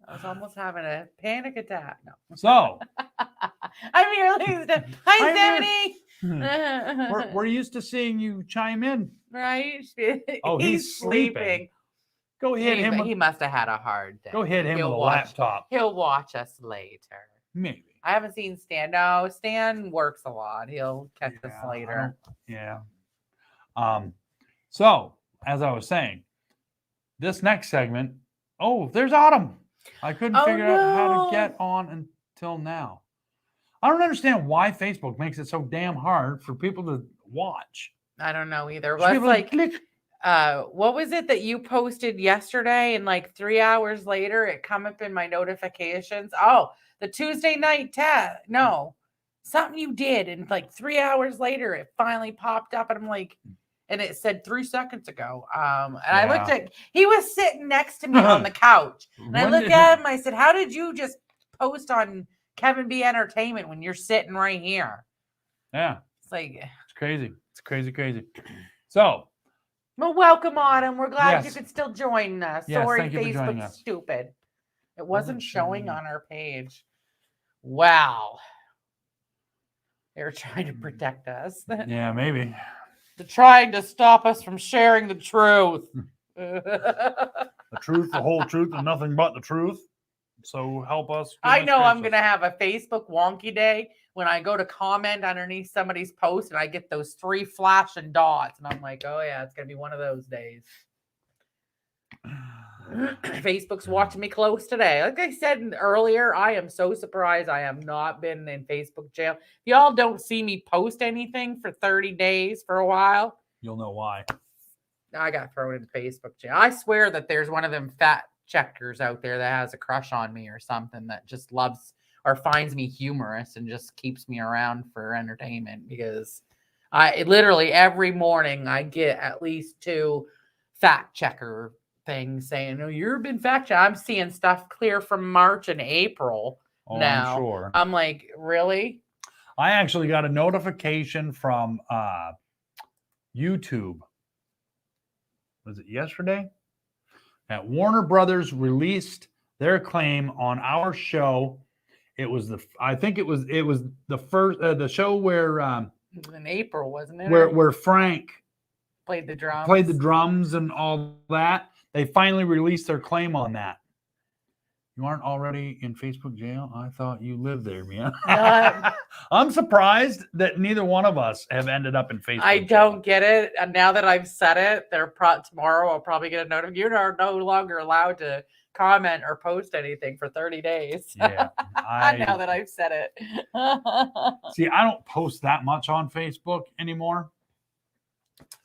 I was almost having a panic attack. No. So I'm here, ladies. Hi, Stephanie. We're used to seeing you chime in. Right? Oh, he's sleeping. Go hit him. He must have had a hard day. Go hit him with a watch, laptop. He'll watch us later. Maybe. I haven't seen Stan. No, Stan works a lot. He'll catch us I later. Yeah. So as I was saying, this next segment. Oh, there's Autumn. I couldn't figure out how to get on until now. I don't understand why Facebook makes it so damn hard for people to watch. I don't know either. Should Well, it's people like, what was it that you posted yesterday? And like 3 hours later, it come up in my notifications. Oh, the Tuesday night test. No, something you did. And like 3 hours later, it finally popped up. And I'm like, and it said 3 seconds ago. And I looked at, he was sitting next to me on the couch. And I looked at him, I said, how did you just post on Kevin B Entertainment when you're sitting right here? Yeah. It's like, It's crazy. It's crazy. So, well, welcome, Autumn. We're glad you Yes. could still join us. Yes, Sorry, thank you for joining Facebook's us. stupid. It wasn't showing showing. on our page. Wow. They were trying to protect us. yeah, maybe. They're trying to stop us from sharing the truth. The truth, the whole truth, and nothing but the truth. So help us. I know I'm goodness going to have a Facebook wonky day when I go to comment underneath somebody's post and I get those 3 flashing dots. And I'm like, oh, yeah, it's going to be one of those days. Facebook's watching me close today. Like I said earlier, I am so surprised I have not been in Facebook jail. If y'all don't see me post anything for 30 days for a while, You'll know why. I got thrown in Facebook jail. I swear that there's one of them fat checkers out there that has a crush on me or something that just loves or finds me humorous and just keeps me around for entertainment, because literally every morning I get at least 2 fact checker things saying, oh, you've been fact checked. I'm seeing stuff clear from March and April now. I'm sure. I'm like, really? I actually got a notification from YouTube. Was it yesterday? That Warner Brothers released their claim on our show. It was I think it was the first the show where It was in April, wasn't it? where Frank played the drums. and all that. They finally released their claim on that. You aren't already in Facebook jail? I thought you lived there, man. I'm surprised that neither one of us have ended up in Facebook I jail. don't get it. And now that I've said it, tomorrow I'll probably get a note. You are no longer allowed to comment or post anything for 30 days. Yeah. Now that I've said it. See, I don't post that much on Facebook anymore.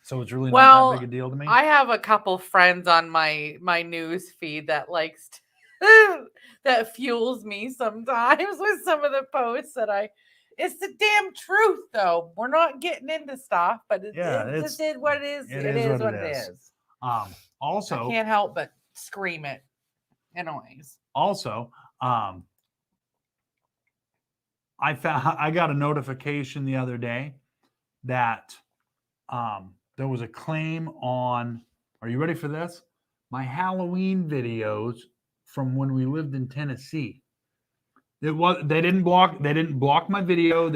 So it's really not that big a deal to me. I have a couple friends on my news feed that likes to that fuels me sometimes with some of the posts that it's the damn truth though. We're not getting into stuff, but it just is what it is. It is what it is. Also, I can't help but scream it. Anyways. Also, I got a notification the other day that there was a claim on, are you ready for this? My Halloween videos from when we lived in Tennessee. They didn't block my video.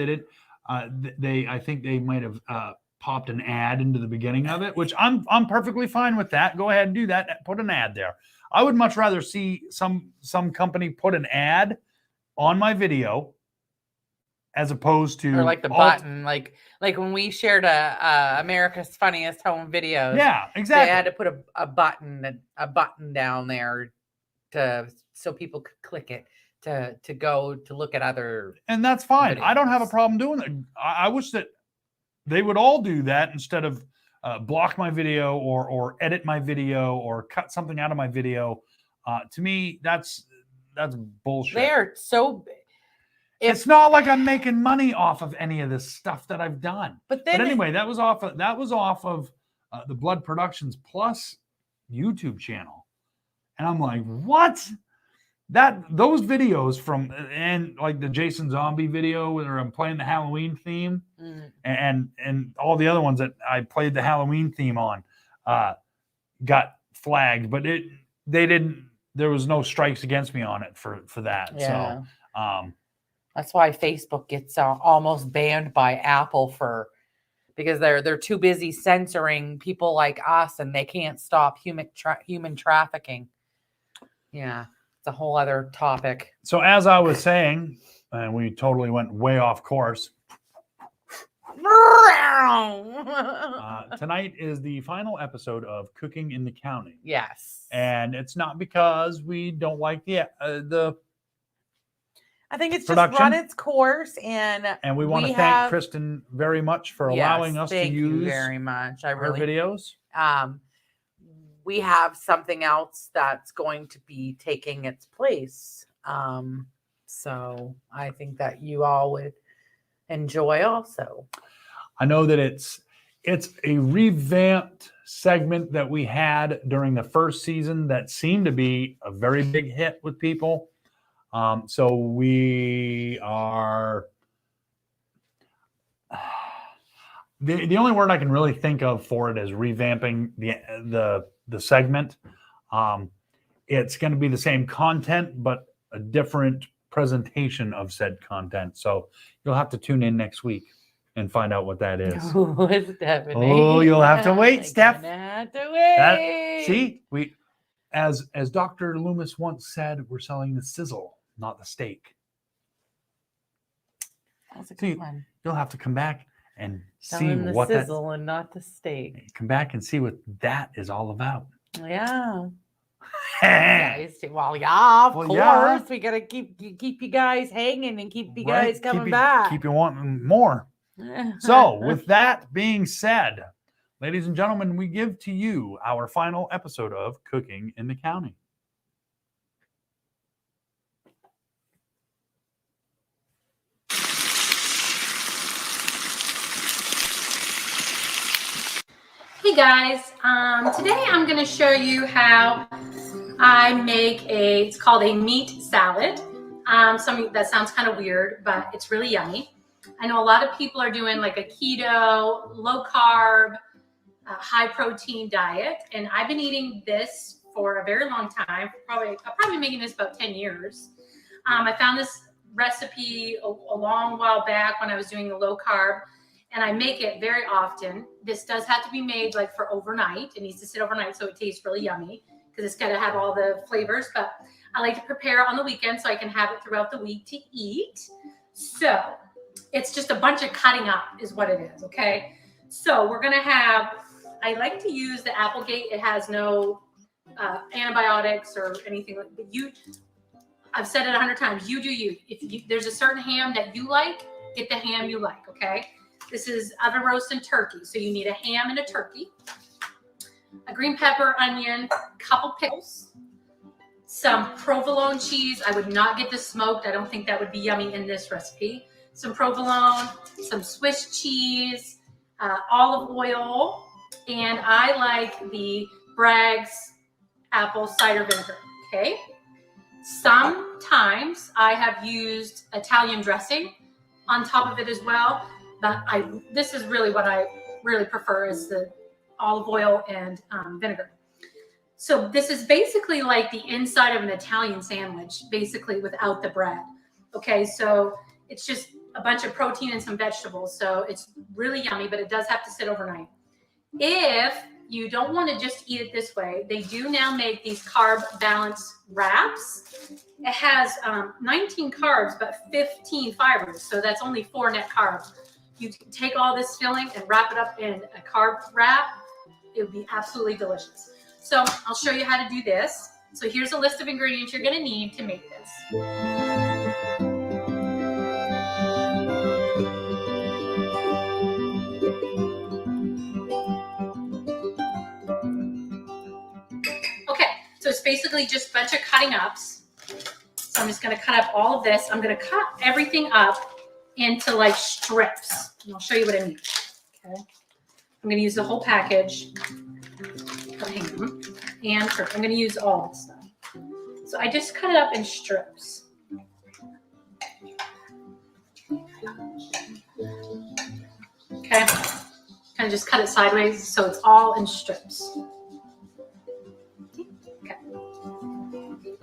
I think they might have popped an ad into the beginning of it, which I'm perfectly fine with that. Go ahead and do that. Put an ad there. I would much rather see some company put an ad on my video as opposed to, or like the button, like when we shared America's Funniest Home Videos. Yeah, exactly. They had to put a button down there so people could click it to go to look at other. And that's fine. videos. I don't have a problem doing that. I wish that they would all do that instead of block my video or edit my video or cut something out of my video. To me, that's bullshit. They're so. It's not like I'm making money off of any of this stuff that I've done. But anyway, that was off of the Blood Productions Plus YouTube channel, and I'm like, what? Those videos from, and like the Jason Zombie video where I'm playing the Halloween theme, and all the other ones that I played the Halloween theme on, got flagged, but there was no strikes against me on it for that. Yeah. So That's why Facebook gets almost banned by Apple because they're too busy censoring people like us, and they can't stop human trafficking. Yeah, it's a whole other topic. So as I was saying, and we totally went way off course. Tonight is the final episode of Cooking in the County. Yes. And it's not because we don't like the I think it's production. just run its course, and we want to thank Kristen very much for allowing us to use very much. her videos. We have something else that's going to be taking its place. So I think that you all would enjoy also. I know that it's a revamped segment that we had during the first season that seemed to be a very big hit with people. So we are the only word I can really think of for it is revamping the segment. It's going to be the same content, but a different presentation of said content. So you'll have to tune in next week and find out what that is. Oh, you'll have to wait, Steph. Have to wait. See, as Dr. Loomis once said, we're selling the sizzle, not the steak. That's a good one. You'll have to come back and Selling see the what sizzle and not the steak. Come back and see what that is all about. Yeah. Yeah, Of course. Yeah. We gotta keep you guys hanging and keep you guys coming back. Keep you wanting more. So, with that being said, ladies and gentlemen, we give to you our final episode of Cooking in the County. Hey guys, today I'm going to show you how I make it's called a meat salad. Something that sounds kind of weird, but it's really yummy. I know a lot of people are doing like a keto, low carb, high protein diet, and I've been eating this for a very long time. I'm probably making this about 10 years. I found this recipe a long while back when I was doing the low carb, and I make it very often. This does have to be made like for overnight. It needs to sit overnight so it tastes really yummy because it's got to have all the flavors, but I like to prepare on the weekend so I can have it throughout the week to eat. So it's just a bunch of cutting up is what it is, okay? So we're gonna have, I like to use the Applegate. It has no antibiotics or anything like that. I've said it 100 times, you do you. There's a certain ham that you like, get the ham you like, okay? This is oven roasted turkey. So you need a ham and a turkey, a green pepper, onion, couple pickles, some provolone cheese. I would not get this smoked. I don't think that would be yummy in this recipe. Some provolone, some Swiss cheese, olive oil, and I like the Bragg's apple cider vinegar, okay? Sometimes I have used Italian dressing on top of it as well, but this is really what I really prefer is the olive oil and vinegar. So this is basically like the inside of an Italian sandwich, basically without the bread. Okay, so it's just a bunch of protein and some vegetables. So it's really yummy, but it does have to sit overnight. If you don't want to just eat it this way, they do now make these carb balance wraps. It has 19 carbs, but 15 fibers. So that's only 4 net carbs. You take all this filling and wrap it up in a carb wrap. It would be absolutely delicious. So I'll show you how to do this. So here's a list of ingredients you're going to need to make this. Okay, so it's basically just a bunch of cutting ups. So I'm just going to cut up all of this. I'm going to cut everything up into like strips. And I'll show you what I mean. Okay, I'm going to use the whole package of ham and turkey. I'm going to use all this stuff. So I just cut it up in strips. Okay, kind of just cut it sideways so it's all in strips. Okay.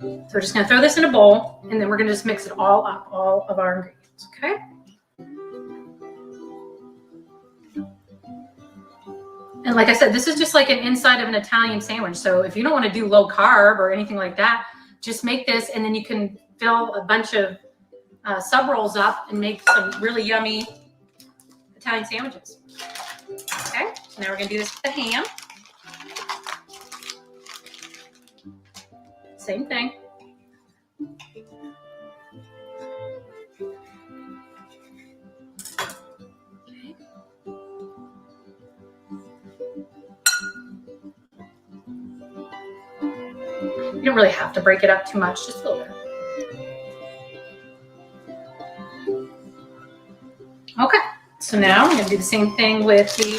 So we're just going to throw this in a bowl, and then we're going to just mix it all up, all of our ingredients. And like I said, this is just like an inside of an Italian sandwich. So if you don't want to do low carb or anything like that, just make this, and then you can fill a bunch of sub rolls up and make some really yummy Italian sandwiches. Okay, so now we're gonna do this with the ham. Same thing. You don't really have to break it up too much, just a little bit. Okay, so now I'm going to do the same thing with the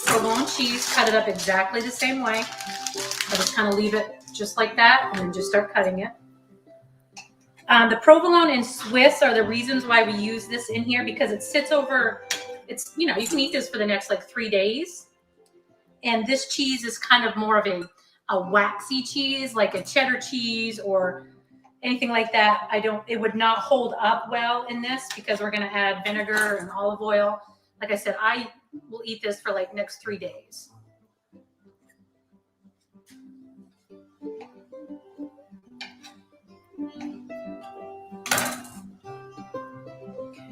provolone cheese. Cut it up exactly the same way. I just kind of leave it just like that and then just start cutting it. The provolone and Swiss are the reasons why we use this in here, because it sits over, it's, you know, you can eat this for the next like 3 days. And this cheese is kind of more of a waxy cheese, like a cheddar cheese or anything like that. It would not hold up well in this because we're going to add vinegar and olive oil. Like I said, I will eat this for like next 3 days.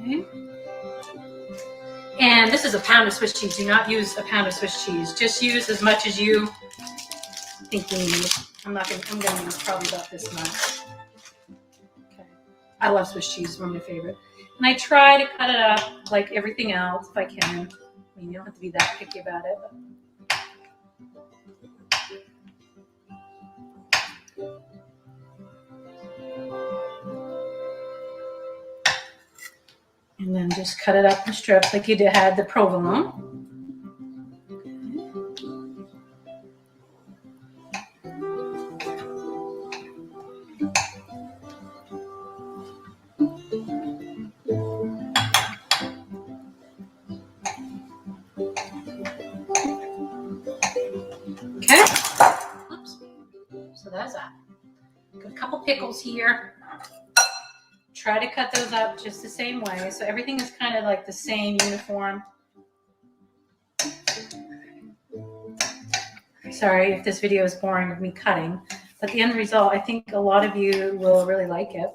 Okay. And this is a pound of Swiss cheese. Do not use a pound of Swiss cheese. Just use as much as you think you need. I'm going to use probably about this much. Okay. I love Swiss cheese. It's one of my favorite. And I try to cut it up like everything else if I can. I mean, you don't have to be that picky about it. But. And then just cut it up in strips like you had the provolone. Okay. Oops. So that's that. Got a couple pickles here. Try to cut those up just the same way. So everything is kind of like the same uniform. Sorry if this video is boring of me cutting, but the end result, I think a lot of you will really like it.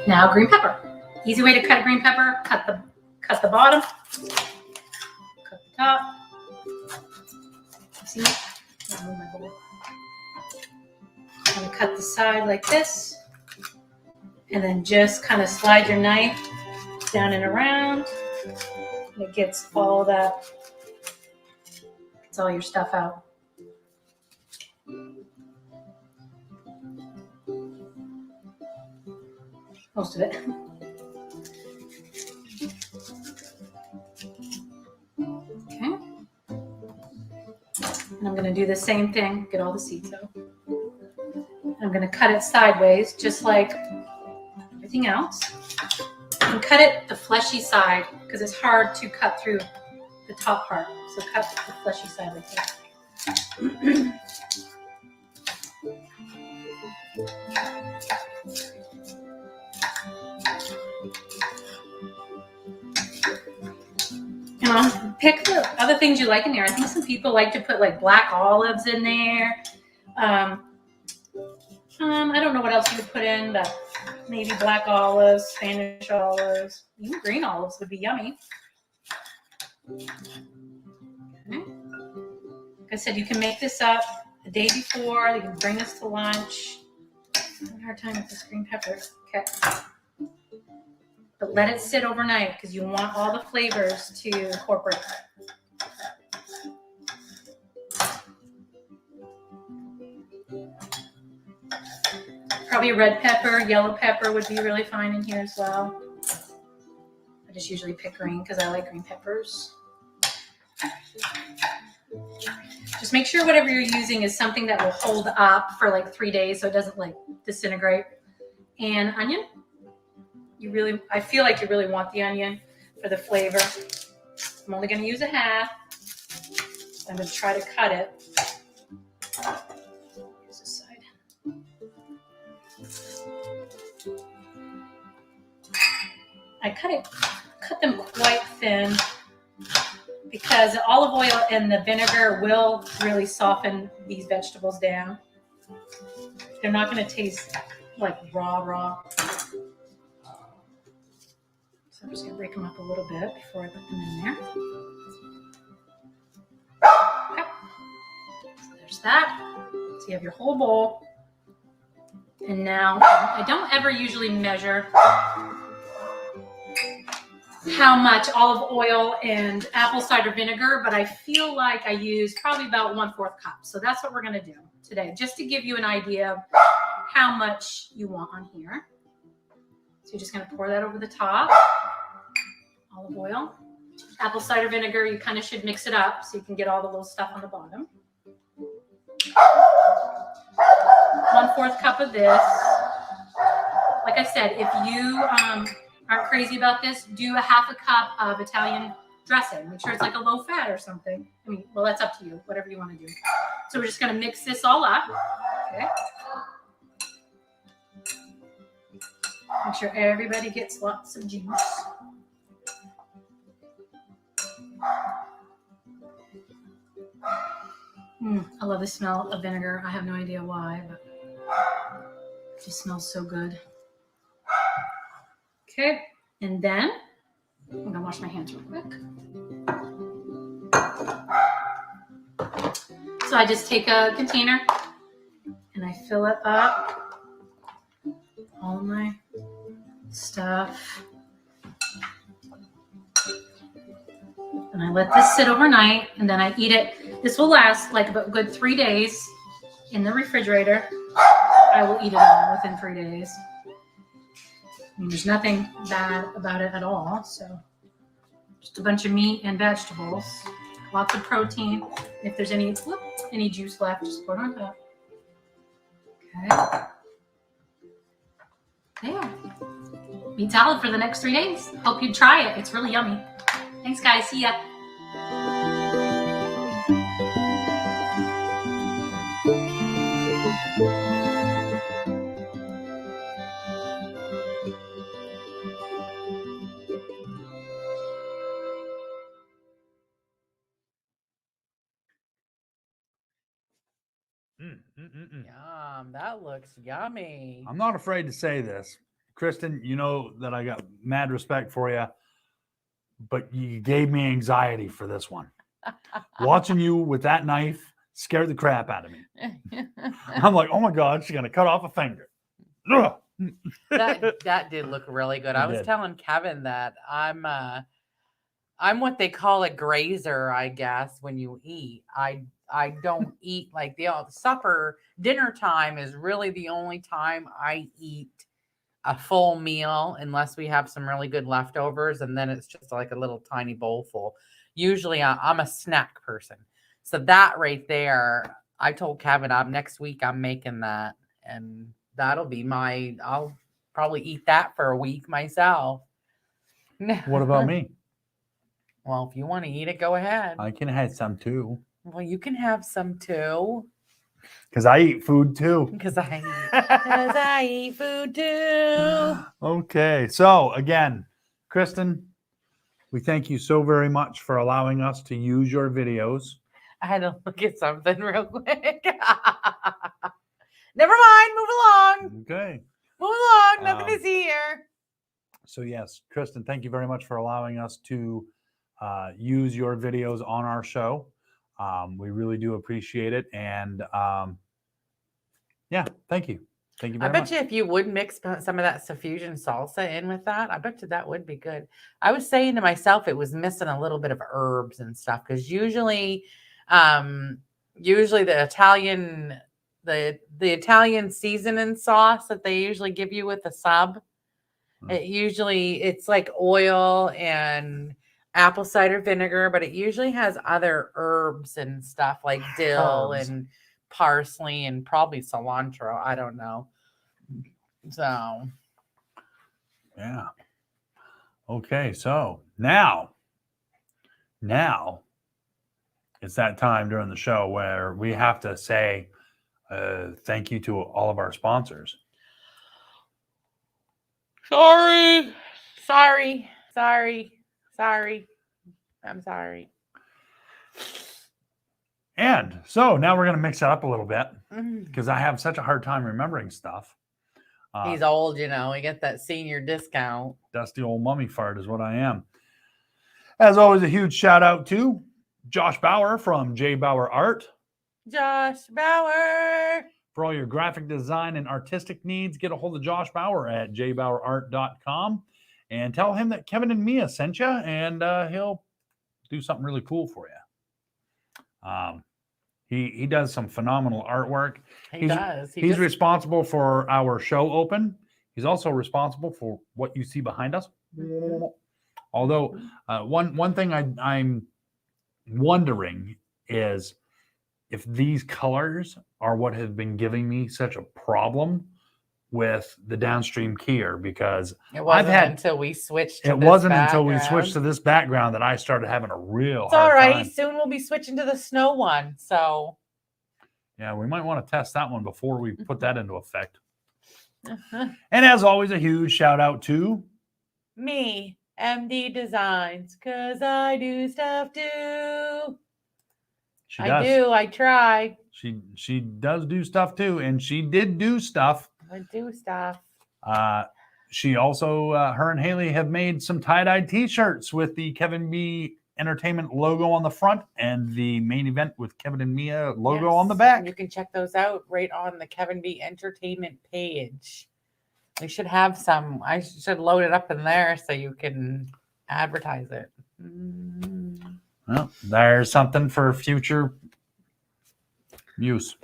Now green pepper. Easy way to cut a green pepper, cut the bottom, cut the top. See? I'll move my bowl. I'm gonna cut the side like this, and then just kind of slide your knife down and around. And it gets all that, gets all your stuff out. Most of it. Okay. And I'm going to do the same thing, get all the seeds out. I'm going to cut it sideways, just like everything else. And cut it the fleshy side, because it's hard to cut through the top part. So cut the fleshy side like that. Pick the other things you like in there. I think some people like to put like black olives in there. I don't know what else you would put in, but maybe black olives, Spanish olives, even green olives would be yummy. Okay. Like I said, you can make this up the day before. You can bring this to lunch. I'm having a hard time with this green pepper. Okay. But let it sit overnight because you want all the flavors to incorporate. Probably red pepper, yellow pepper would be really fine in here as well. I just usually pick green because I like green peppers. Just just make sure whatever you're using is something that will hold up for like 3 days so it doesn't like disintegrate. And onion. I feel like you really want the onion for the flavor. I'm only going to use a half. I'm going to try to cut it. Here's this side. I cut them quite thin because the olive oil and the vinegar will really soften these vegetables down. They're not going to taste like raw. So I'm just going to break them up a little bit before I put them in there. Okay. So there's that. So you have your whole bowl. And now, I don't ever usually measure how much olive oil and apple cider vinegar, but I feel like I use probably about 1/4 cup. So that's what we're going to do today, just to give you an idea of how much you want on here. So you're just going to pour that over the top. Olive oil. Apple cider vinegar, you kind of should mix it up so you can get all the little stuff on the bottom. 1/4 cup of this. Like I said, if you aren't crazy about this, do a 1/2 cup of Italian dressing. Make sure it's like a low fat or something. I mean, well, that's up to you, whatever you want to do. So we're just going to mix this all up. Okay. Make sure everybody gets lots of juice. I love the smell of vinegar. I have no idea why, but it just smells so good. Okay, and then I'm gonna wash my hands real quick. So I just take a container and I fill it up, all of my stuff. And I let this sit overnight, and then I eat it. This will last like about a good 3 days in the refrigerator. I will eat it all within 3 days. I mean, there's nothing bad about it at all. So just a bunch of meat and vegetables, lots of protein. If there's any juice left, just put it on top. Okay. There. Meat salad for the next 3 days. Hope you try it. It's really yummy. Thanks, guys. See ya. Yum, that looks yummy. I'm not afraid to say this. Kristen, you know that I got mad respect for you, but you gave me anxiety for this one. Watching you with that knife scared the crap out of me. I'm like, oh my God, she's going to cut off a finger. that did look really good. I was telling Kevin that I'm what they call a grazer, I guess, when you eat. I don't eat like supper, dinner time is really the only time I eat a full meal unless we have some really good leftovers, and then it's just like a little tiny bowl full. Usually I'm a snack person. So that right there, I told Kevin next week I'm making that, and that'll be I'll probably eat that for a week myself. What about me? Well, if you want to eat it, go ahead. I can have some too. Well, you can have some too. Because I eat food too. Because I eat food too. Okay. So again, Kristen, we thank you so very much for allowing us to use your videos. I had to look at something real quick. Never mind. Move along. Okay. Move along. Nothing to see here. So yes, Kristen, thank you very much for allowing us to use your videos on our show. We really do appreciate it. And yeah, thank you. Thank you very much. I bet you if you would mix some of that suffusion salsa in with that, I bet you that would be good. I was saying to myself, it was missing a little bit of herbs and stuff, because usually the Italian seasoning sauce that they usually give you with the sub, it's like oil and apple cider vinegar, but it usually has other herbs and stuff like dill Herbs. and parsley and probably cilantro. I don't know. So Yeah. Okay, so now it's that time during the show where we have to say thank you to all of our sponsors. sorry. I'm sorry. And so now we're going to mix it up a little bit Mm. because I have such a hard time remembering stuff. He's old, you know. He get that senior discount. Dusty old mummy fart is what I am. As always, a huge shout out to Josh Bauer from J Bauer Art. Josh Bauer. For all your graphic design and artistic needs, get a hold of Josh Bauer at jbauerart.com and tell him that Kevin and Mia sent you, and he'll do something really cool for you. He does some phenomenal artwork. He does. He's responsible for our show open. He's also responsible for what you see behind us. Mhm. Although one thing I'm wondering is if these colors are what have been giving me such a problem with the downstream keyer, because It wasn't had- until we switched to it this wasn't until we background. switched to this background that I started having a real It's all hard right. time. Soon we'll be switching to the snow one. So Yeah, we might want to test that one before we put that into effect. And as always, a huge shout out to me, MD Designs, because I do stuff too. she I does. do. I try. She does do stuff too, and she did do stuff. I do stuff. She also, her and Haley have made some tie-dye T-shirts with the Kevin B Entertainment logo on the front and the main event with Kevin and Mia logo on the Yes, back. You can check those out right on the Kevin B Entertainment page. We should have some. I should load it up in there so you can advertise it. Well, there's something for future use.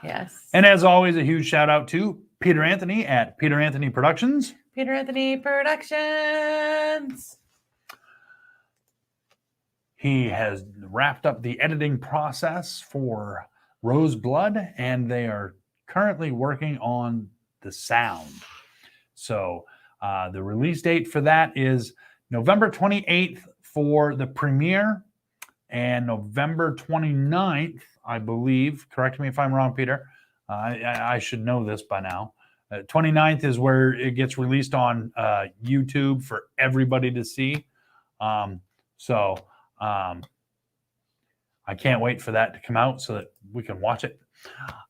Yes. And as always, a huge shout out to Peter Anthony at Peter Anthony Productions. Peter Anthony Productions. He has wrapped up the editing process for Rose Blood, and they are currently working on the sound. So the release date for that is November 28th for the premiere, and November 29th, I believe. Correct me if I'm wrong, Peter. I should know this by now. 29th is where it gets released on YouTube for everybody to see. I can't wait for that to come out so that we can watch it.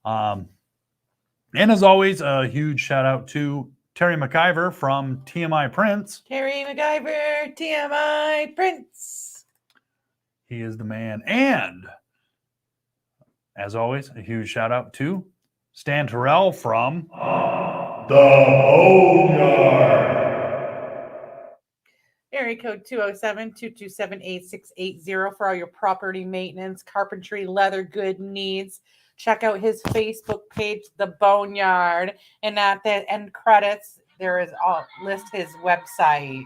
And as always, a huge shout out to Terry McIver from TMI Prints. Terry McIver, TMI Prints. He is the man. And as always, a huge shout out to Stan Terrell from The Boneyard. Area code 207-227-8680 for all your property maintenance, carpentry, leather good needs. Check out his Facebook page, The Boneyard. And at the end credits, there is list his website.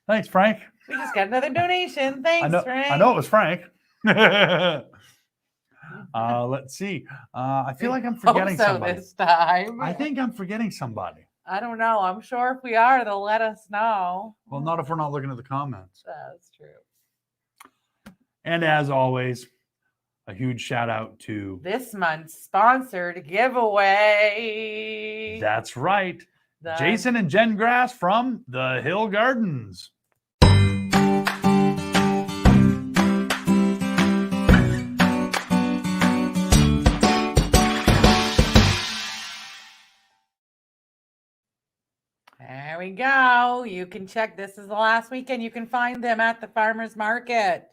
Thanks, Frank. We just got another donation. Thanks, Frank. I know it was Frank. Let's see. I feel like I'm forgetting somebody. This time. I think I'm forgetting somebody. I don't know. I'm sure if we are, they'll let us know. Well, not if we're not looking at the comments. That's true. And as always, a huge shout out to This month's sponsored giveaway. That's right, The- Jason and Jen Grass from the Hill Gardens. There we go. You can check. This is the last weekend. You can find them at the farmers market.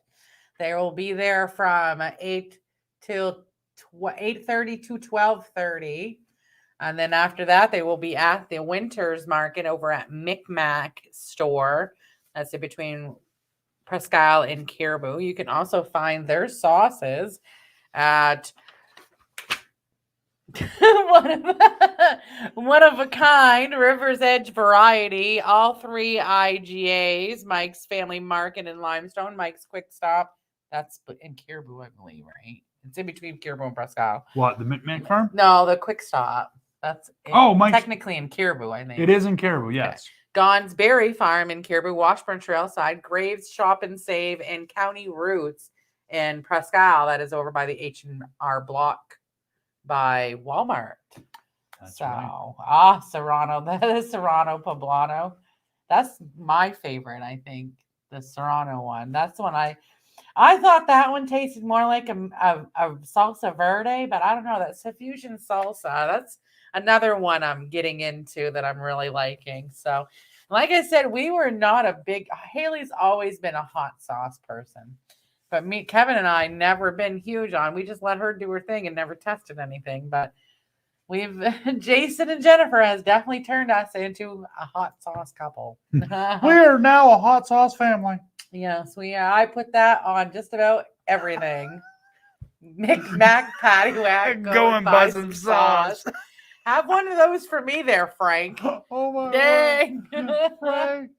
They will be there from 8 till 8:30 to 12:30. And then after that, they will be at the Winters Market over at Micmac store. That's in between Presque Isle and Caribou. You can also find their sauces at one of a kind, River's Edge variety, all 3 IGAs, Mike's Family Market in Limestone, Mike's Quick Stop. That's in Caribou, I believe, right? It's in between Caribou and Prescott. What, the Micmac farm? No, the Quick Stop. That's Mike's, technically in Caribou, I think. It is in Caribou, yes. Okay. Gons Berry Farm in Caribou, Washburn Trailside, Graves Shop and Save, and County Roots in Prescott. That is over by the H&R Block by Walmart. That's right. Serrano. That is Serrano Poblano. That's my favorite, I think. The Serrano one. That's the one I thought that one tasted more like a salsa verde, but I don't know. That's a fusion salsa. That's another one I'm getting into that I'm really liking. So, like I said, we were not a big. Haley's always been a hot sauce person, but Kevin and I never been huge on. We just let her do her thing and never tested anything. But Jason and Jennifer has definitely turned us into a hot sauce couple. We are now a hot sauce family. Yes, I put that on just about everything. Mac patty whack. Go and buy some sauce. Have one of those for me there, Frank. Oh my Dang. God. Frank.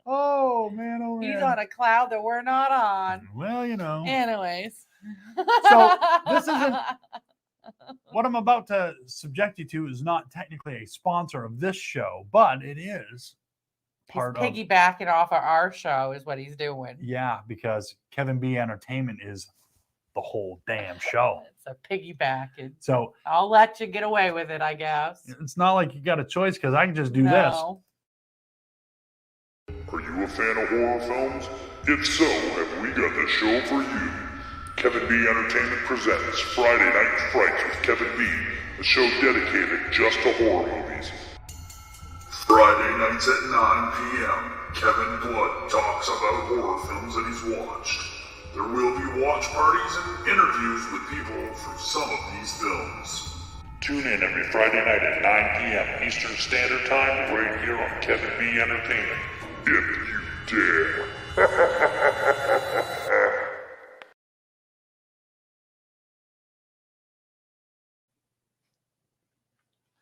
Oh man, He's on a cloud that we're not on. Well, Anyways. So this isn't what I'm about to subject you to is not technically a sponsor of this show, but it is part he's piggybacking off of our show is what he's doing. Yeah, because Kevin B Entertainment is the whole damn show. It's a piggyback. So I'll let you get away with it, I guess. It's not like you got a choice because I can just do this. Are you a fan of horror films? If so, have we got the show for you. Kevin B Entertainment presents Friday Night Frights with Kevin B, a show dedicated just to horror movies. Friday nights at 9 p.m., Kevin Blood talks about horror films that he's watched. There will be watch parties and interviews with people from some of these films. Tune in every Friday night at 9 p.m. Eastern Standard Time right here on Kevin B Entertainment. If you dare.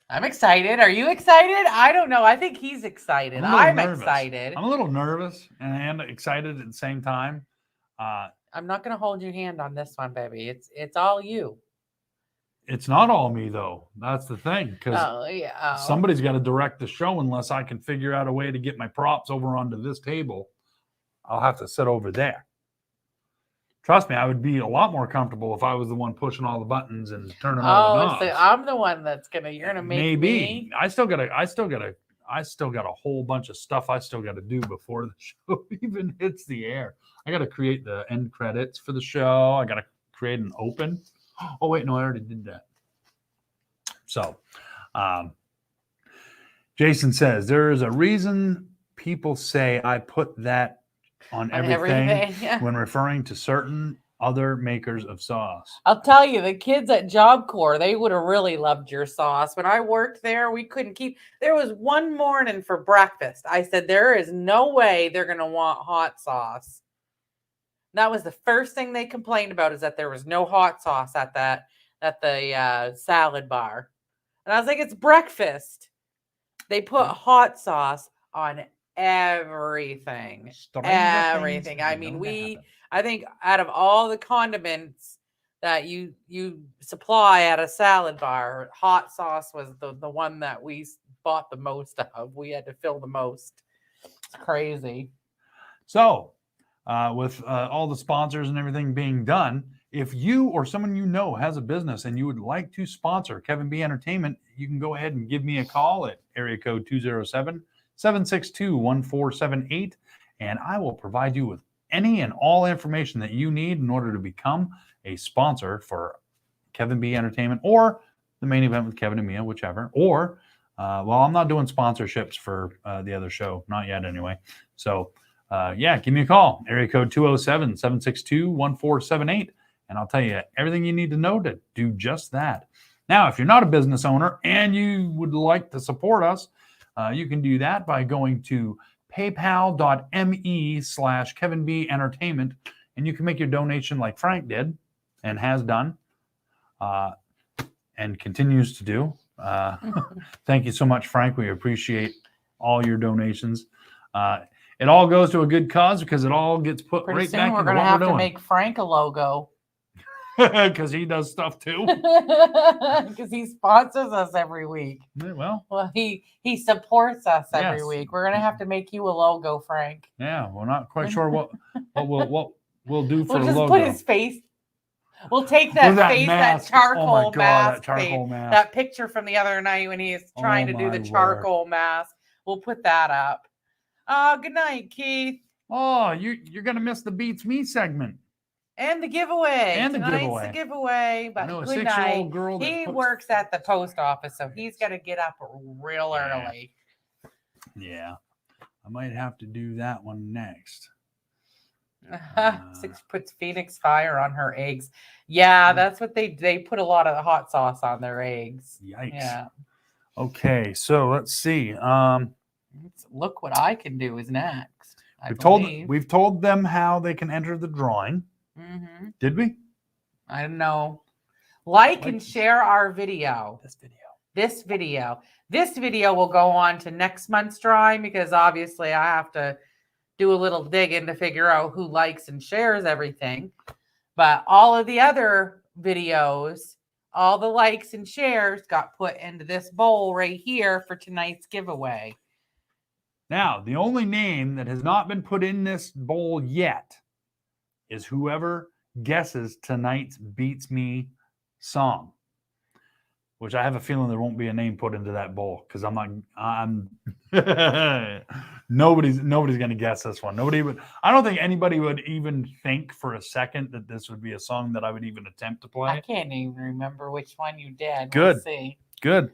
I'm excited. Are you excited? I don't know. I think he's excited. I'm excited. I'm a little nervous and excited at the same time. I'm not going to hold your hand on this one, baby. It's all you. It's not all me, though. That's the thing. Because somebody's got to direct the show unless I can figure out a way to get my props over onto this table. I'll have to sit over there. Trust me, I would be a lot more comfortable if I was the one pushing all the buttons and turning all the knobs. So I'm the one you're gonna make me. I still got a whole bunch of stuff I still got to do before the show even hits the air. I got to create the end credits for the show. I got to create an open. Oh wait, no, I already did that. So, Jason says there is a reason people say I put that on everything. Yeah. When referring to certain other makers of sauce. I'll tell you, the kids at Job Corps, they would have really loved your sauce. When I worked there, we couldn't keep. There was one morning for breakfast. I said, there is no way they're going to want hot sauce. That was the first thing they complained about, is that there was no hot sauce at the salad bar. And I was like, it's breakfast. They put hot sauce on everything. Everything. I mean, I think out of all the condiments that you supply at a salad bar, hot sauce was the one that we bought the most of. We had to fill the most. It's crazy. So, with all the sponsors and everything being done, if you or someone you know has a business and you would like to sponsor Kevin B Entertainment, you can go ahead and give me a call at area code 207-762-1478, and I will provide you with any and all information that you need in order to become a sponsor for Kevin B Entertainment or the Main Event with Kevin and Mia, whichever. Or, I'm not doing sponsorships for the other show, not yet anyway. So, give me a call, area code 207-762-1478, and I'll tell you everything you need to know to do just that. Now, if you're not a business owner and you would like to support us, you can do that by going to paypal.me/Kevin B Entertainment, and you can make your donation like Frank did and has done. and continues to do. Thank you so much, Frank. We appreciate all your donations. It all goes to a good cause because it all gets put Pretty right soon back we're into going to what have we're to doing. make Frank a logo. Because he does stuff too. Because he sponsors us every week. Well, He supports us every Yes. week. We're going to have to make you a logo, Frank. yeah, we're not quite sure what we'll do for We'll a just logo. put his face. We'll take that With that face, mask. that charcoal Oh my God, mask, that charcoal face, mask. that picture from the other night when he is trying to do my the charcoal mask. We'll put that up. Oh, good night, Keith. Oh, you're gonna miss the Beats Me segment. And the giveaway. And the Tonight's giveaway. the giveaway. I But know a good 6-year-old night. girl that He puts- works at the post office, so he's got to get up real Yeah. early. Yeah, I might have to do that one next. Six puts Phoenix Fire on her eggs. Yeah, Hmm. that's what they put a lot of the hot sauce on their eggs. Yikes. Yeah. Okay, so let's see. Look what I can do is next. We've told them how they can enter the drawing. Mm-hmm. Did we? I don't know. Like and Like- share our video. This video. This video will go on to next month's drawing because obviously I have to do a little digging to figure out who likes and shares everything. But all of the other videos, all the likes and shares got put into this bowl right here for tonight's giveaway. Now, the only name that has not been put in this bowl yet is whoever guesses tonight's Beats Me song, which I have a feeling there won't be a name put into that bowl because nobody's going to guess this one. I don't think anybody would even think for a second that this would be a song that I would even attempt to play. I can't even remember which one you did. Good. We'll see. Good.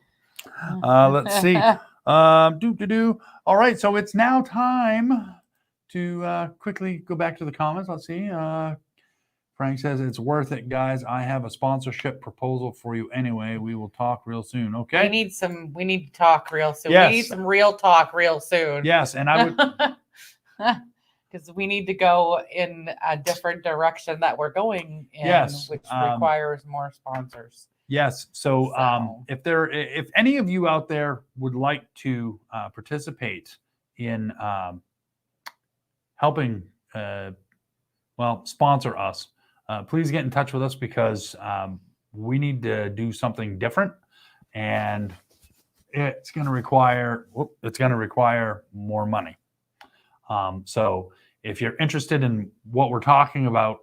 Let's see. All right, so it's now time to quickly go back to the comments. Let's see. Frank says it's worth it, guys. I have a sponsorship proposal for you anyway. We will talk real soon. Okay. We need to talk real soon. Yes. We need some real talk real soon. Yes, and I would. Because we need to go in a different direction that we're going in, Yes, which requires more sponsors. Yes. So, So- if any of you out there would like to participate in helping, sponsor us, please get in touch with us because we need to do something different, and it's going to require more money. So, if you're interested in what we're talking about,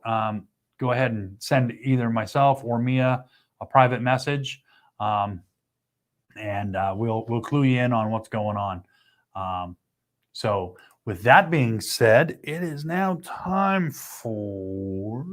go ahead and send either myself or Mia a private message, and we'll clue you in on what's going on. So with that being said, it is now time for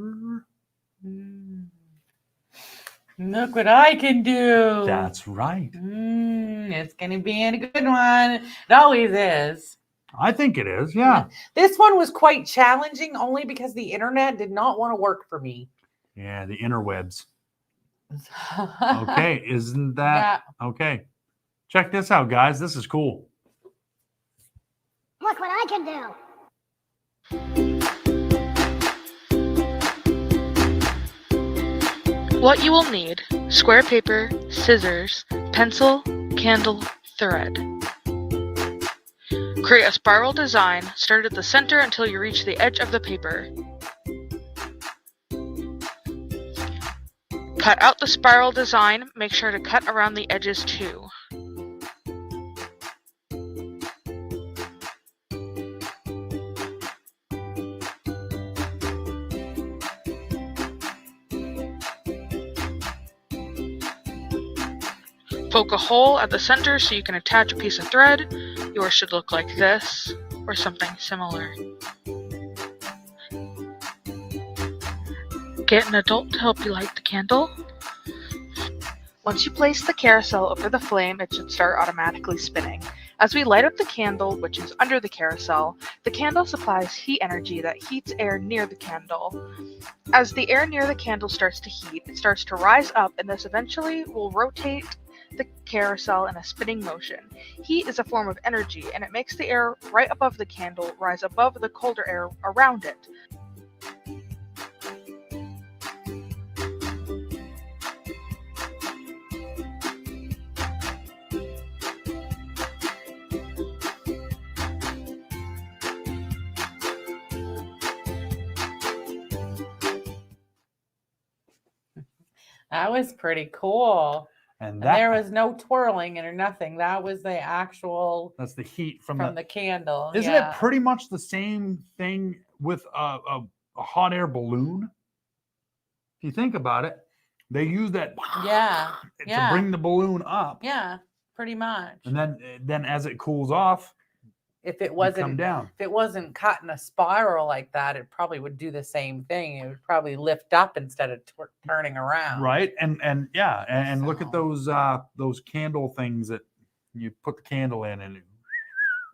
Look what I can do. That's right. It's going to be a good one. It always is. I think it is. Yeah. This one was quite challenging only because the internet did not want to work for me. Yeah. The interwebs. Okay. Isn't that okay? Check this out, guys. This is cool. Look what I can do. What you will need: square paper, scissors, pencil, candle, thread. Create a spiral design. Start at the center until you reach the edge of the paper. Cut out the spiral design. Make sure to cut around the edges too. Poke a hole at the center so you can attach a piece of thread. Yours should look like this, or something similar. Get an adult to help you light the candle. Once you place the carousel over the flame, it should start automatically spinning. As we light up the candle, which is under the carousel, the candle supplies heat energy that heats air near the candle. As the air near the candle starts to heat, it starts to rise up, and this eventually will rotate the carousel in a spinning motion. Heat is a form of energy, and it makes the air right above the candle rise above the colder air around it. That was pretty cool. And And that there was no twirling or nothing. That was the actual that's the heat from the candle. Isn't yeah. it pretty much the same thing with a hot air balloon? If you think about it, they use that Yeah. to Yeah. bring the balloon up. Yeah, pretty much. And then as it cools off, If it you wasn't come down. if it wasn't cut in a spiral like that, it probably would do the same thing. It would probably lift up instead of turning around. Right. And yeah, and look at So- those candle things that you put the candle in and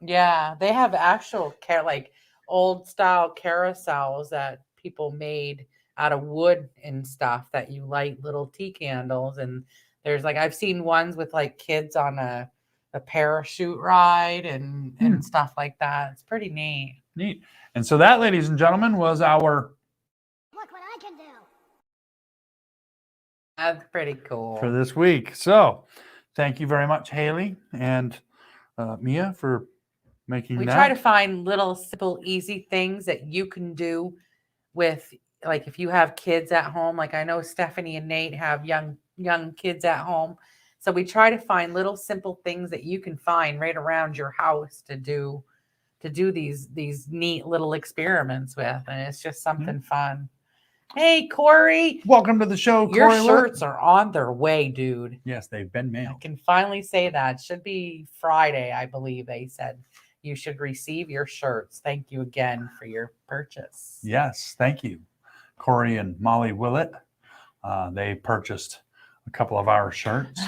Yeah, they have actual like old style carousels that people made out of wood and stuff that you light little tea candles. And there's like I've seen ones with like kids on a parachute ride and stuff like that. It's pretty neat. neat. And so that, ladies and gentlemen, was our Look what I can do. That's pretty cool. for this week. So thank you very much, Haley and Mia, for making We that. try to find little simple easy things that you can do with, like, if you have kids at home. Like I know Stephanie and Nate have young kids at home, so we try to find little simple things that you can find right around your house to do these neat little experiments with, and it's just something fun. Hey Corey, Welcome to the show, your Corey. shirts are on their way, dude. Yes, they've been I mailed. can finally say that. Should be Friday, I believe they said. You should receive your shirts. Thank you again for your purchase. Yes, thank you, Corey and Molly Willett. They purchased a couple of our shirts.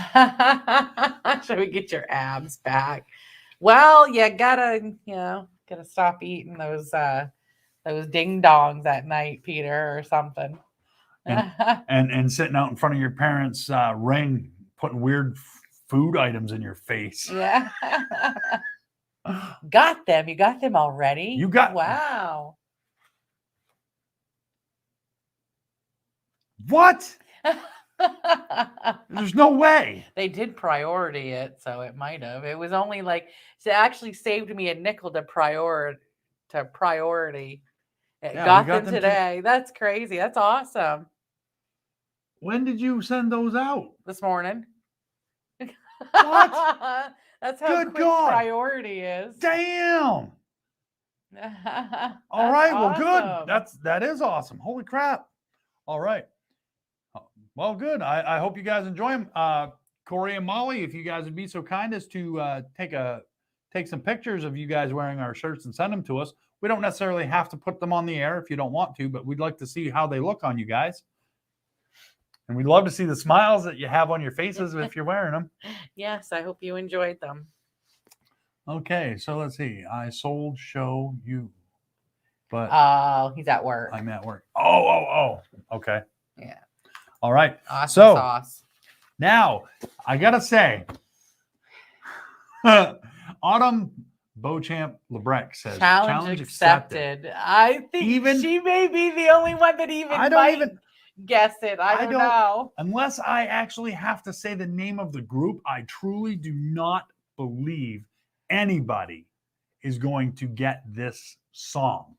Should we get your abs back? Well, you gotta stop eating those ding dongs at night, Peter, or something. and sitting out in front of your parents' ring, putting weird food items in your face. Yeah. Got them. You got them already? You got- Wow. What? There's no way. They did priority it, so it might have. It was only like it actually saved me a nickel to priority. It Yeah, we got got them them today. That's crazy. That's awesome. When did you send those out? This morning. What? That's how Good quick God. priority is. Damn. All right. Well, good. That is awesome. Holy crap. All right. Well, good. I hope you guys enjoy them. Corey and Molly, if you guys would be so kind as to take some pictures of you guys wearing our shirts and send them to us. We don't necessarily have to put them on the air if you don't want to, but we'd like to see how they look on you guys. And we'd love to see the smiles that you have on your faces if you're wearing them. Yes, I hope you enjoyed them. Okay, so let's see. I sold show you, but Oh, he's at work. I'm at work. Oh. Okay. Yeah. All right. Awesome So- sauce. Now, I gotta say, Autumn Beauchamp Lebrec says Challenge accepted. I think she may be the only one that I don't even, guess it. I don't know. unless I actually have to say the name of the group, I truly do not believe anybody is going to get this song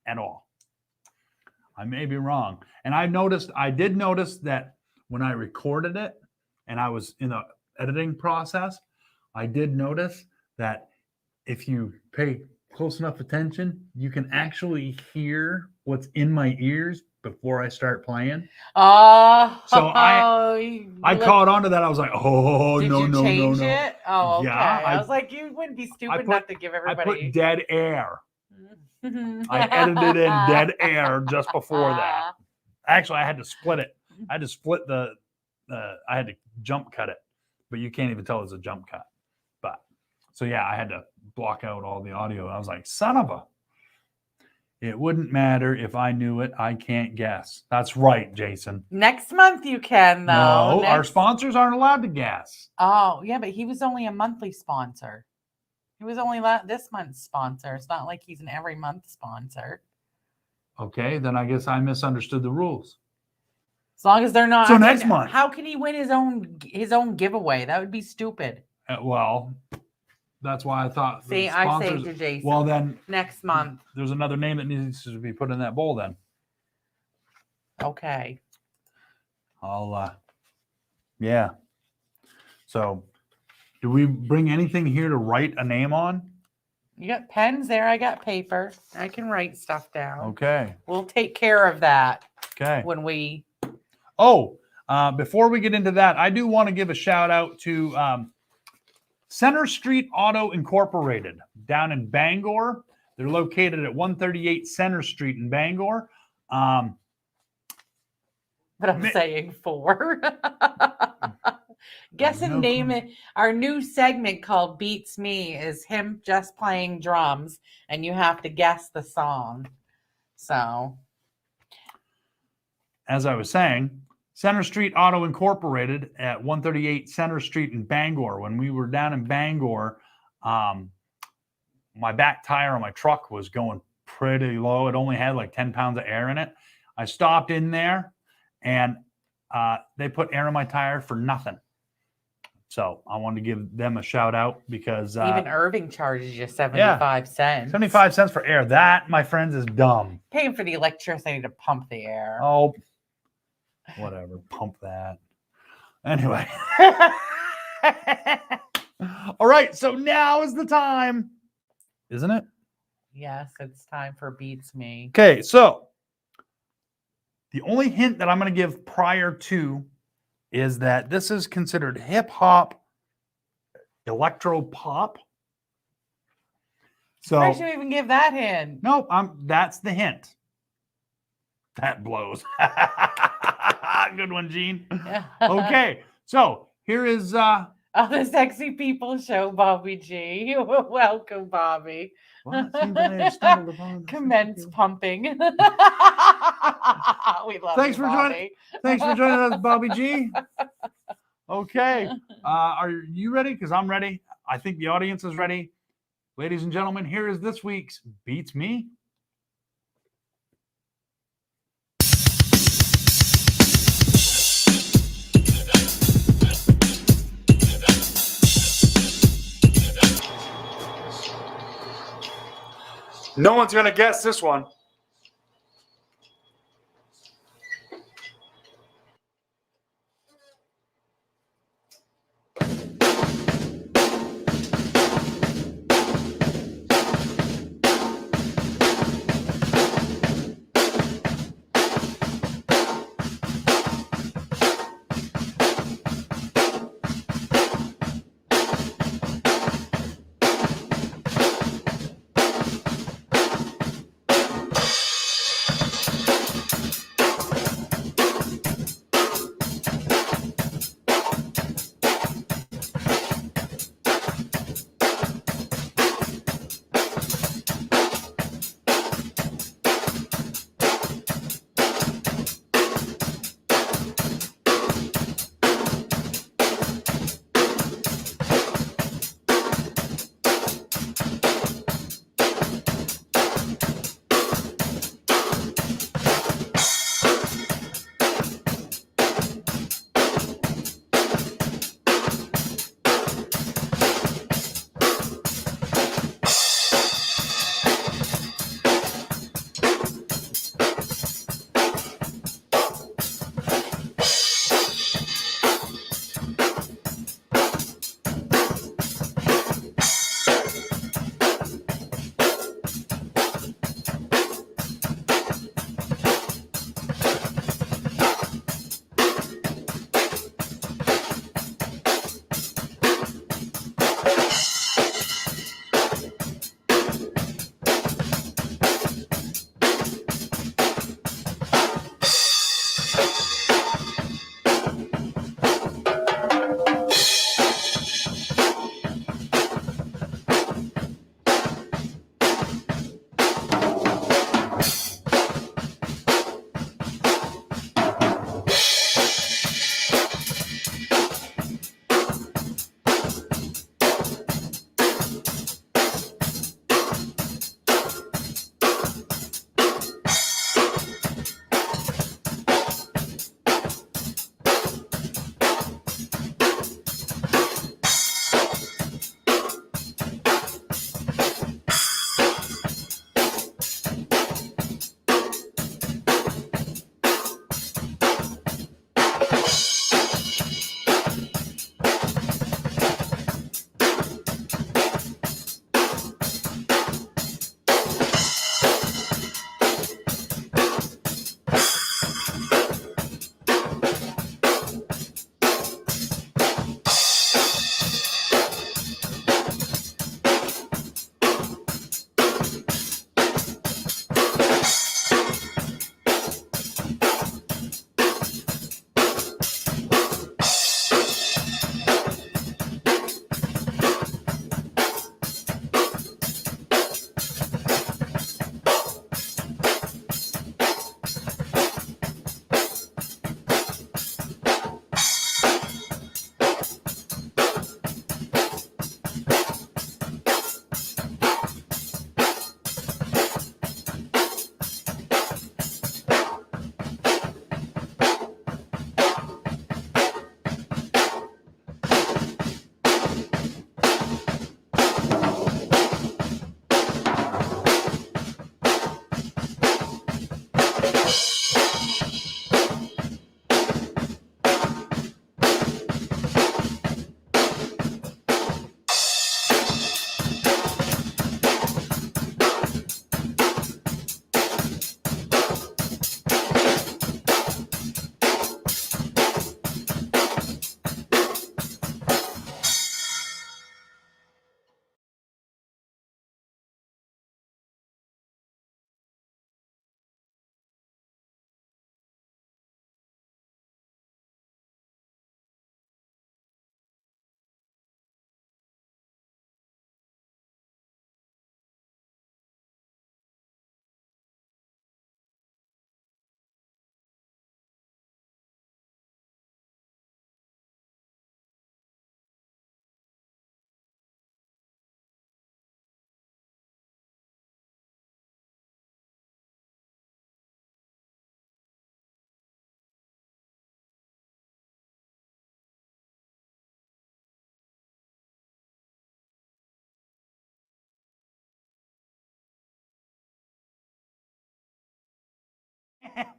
at all. I may be wrong. And I did notice that when I recorded it and I was in the editing process, I did notice that if you pay close enough attention, you can actually hear what's in my ears before I start playing. Oh, So I caught on to that. I was like, oh, Did no, you no, no, change no. it? Oh, okay. Yeah, I was like, you wouldn't be stupid put- enough to give I everybody. put dead air. I edited in dead air just before that. Actually, I had to split it. I had to split I had to jump cut it, but you can't even tell it's a jump cut. But so yeah, I had to block out all the audio. I was like, son of a. It wouldn't matter if I knew it. I can't guess. That's right, Jason. Next month you can, though. No, our sponsors aren't allowed to guess. Oh, yeah, but he was only a monthly sponsor. He was only this month's sponsor. It's not like he's an every month sponsor. Okay, then I guess I misunderstood the rules. As long as they're not. So next month. How can he win his own giveaway? That would be stupid. Well, that's why I thought. the See, I sponsors- saved you, Jason. Well, then Next month. there's another name that needs to be put in that bowl. Then. Okay. Yeah. So, do we bring anything here to write a name on? You got pens there. I got paper. I can write stuff down. Okay. We'll take care of that Okay. when we. Oh, before we get into that, I do want to give a shout out to Center Street Auto Incorporated down in Bangor. They're located at 138 Center Street in Bangor. But I'm saying 4. Guess and name it. Our new segment called Beats Me is him just playing drums, and you have to guess the song. So, as I was saying, Center Street Auto Incorporated at 138 Center Street in Bangor. When we were down in Bangor, my back tire on my truck was going pretty low. It only had like 10 pounds of air in it. I stopped in there, and they put air in my tire for nothing. So I wanted to give them a shout out because even Irving charges you 75 cents. 75 cents for air. That, my friends, is dumb. Paying for the electricity to pump the air. Oh, whatever. Pump that. Anyway. All right. So now is the time, isn't it? Yes, it's time for Beats Me. Okay. So the only hint that I'm going to give prior to is that this is considered hip hop, electro pop. So I should even give that hint. No, that's the hint. That blows. Good one, Gene. Okay, so here is the Sexy People Show, Bobby G. Welcome, Bobby. Commence pumping. We love Thanks you, for Bobby. Thanks for joining us, Bobby G. Okay, are you ready? Because I'm ready. I think the audience is ready. Ladies and gentlemen, here is this week's Beats Me. No one's going to guess this one.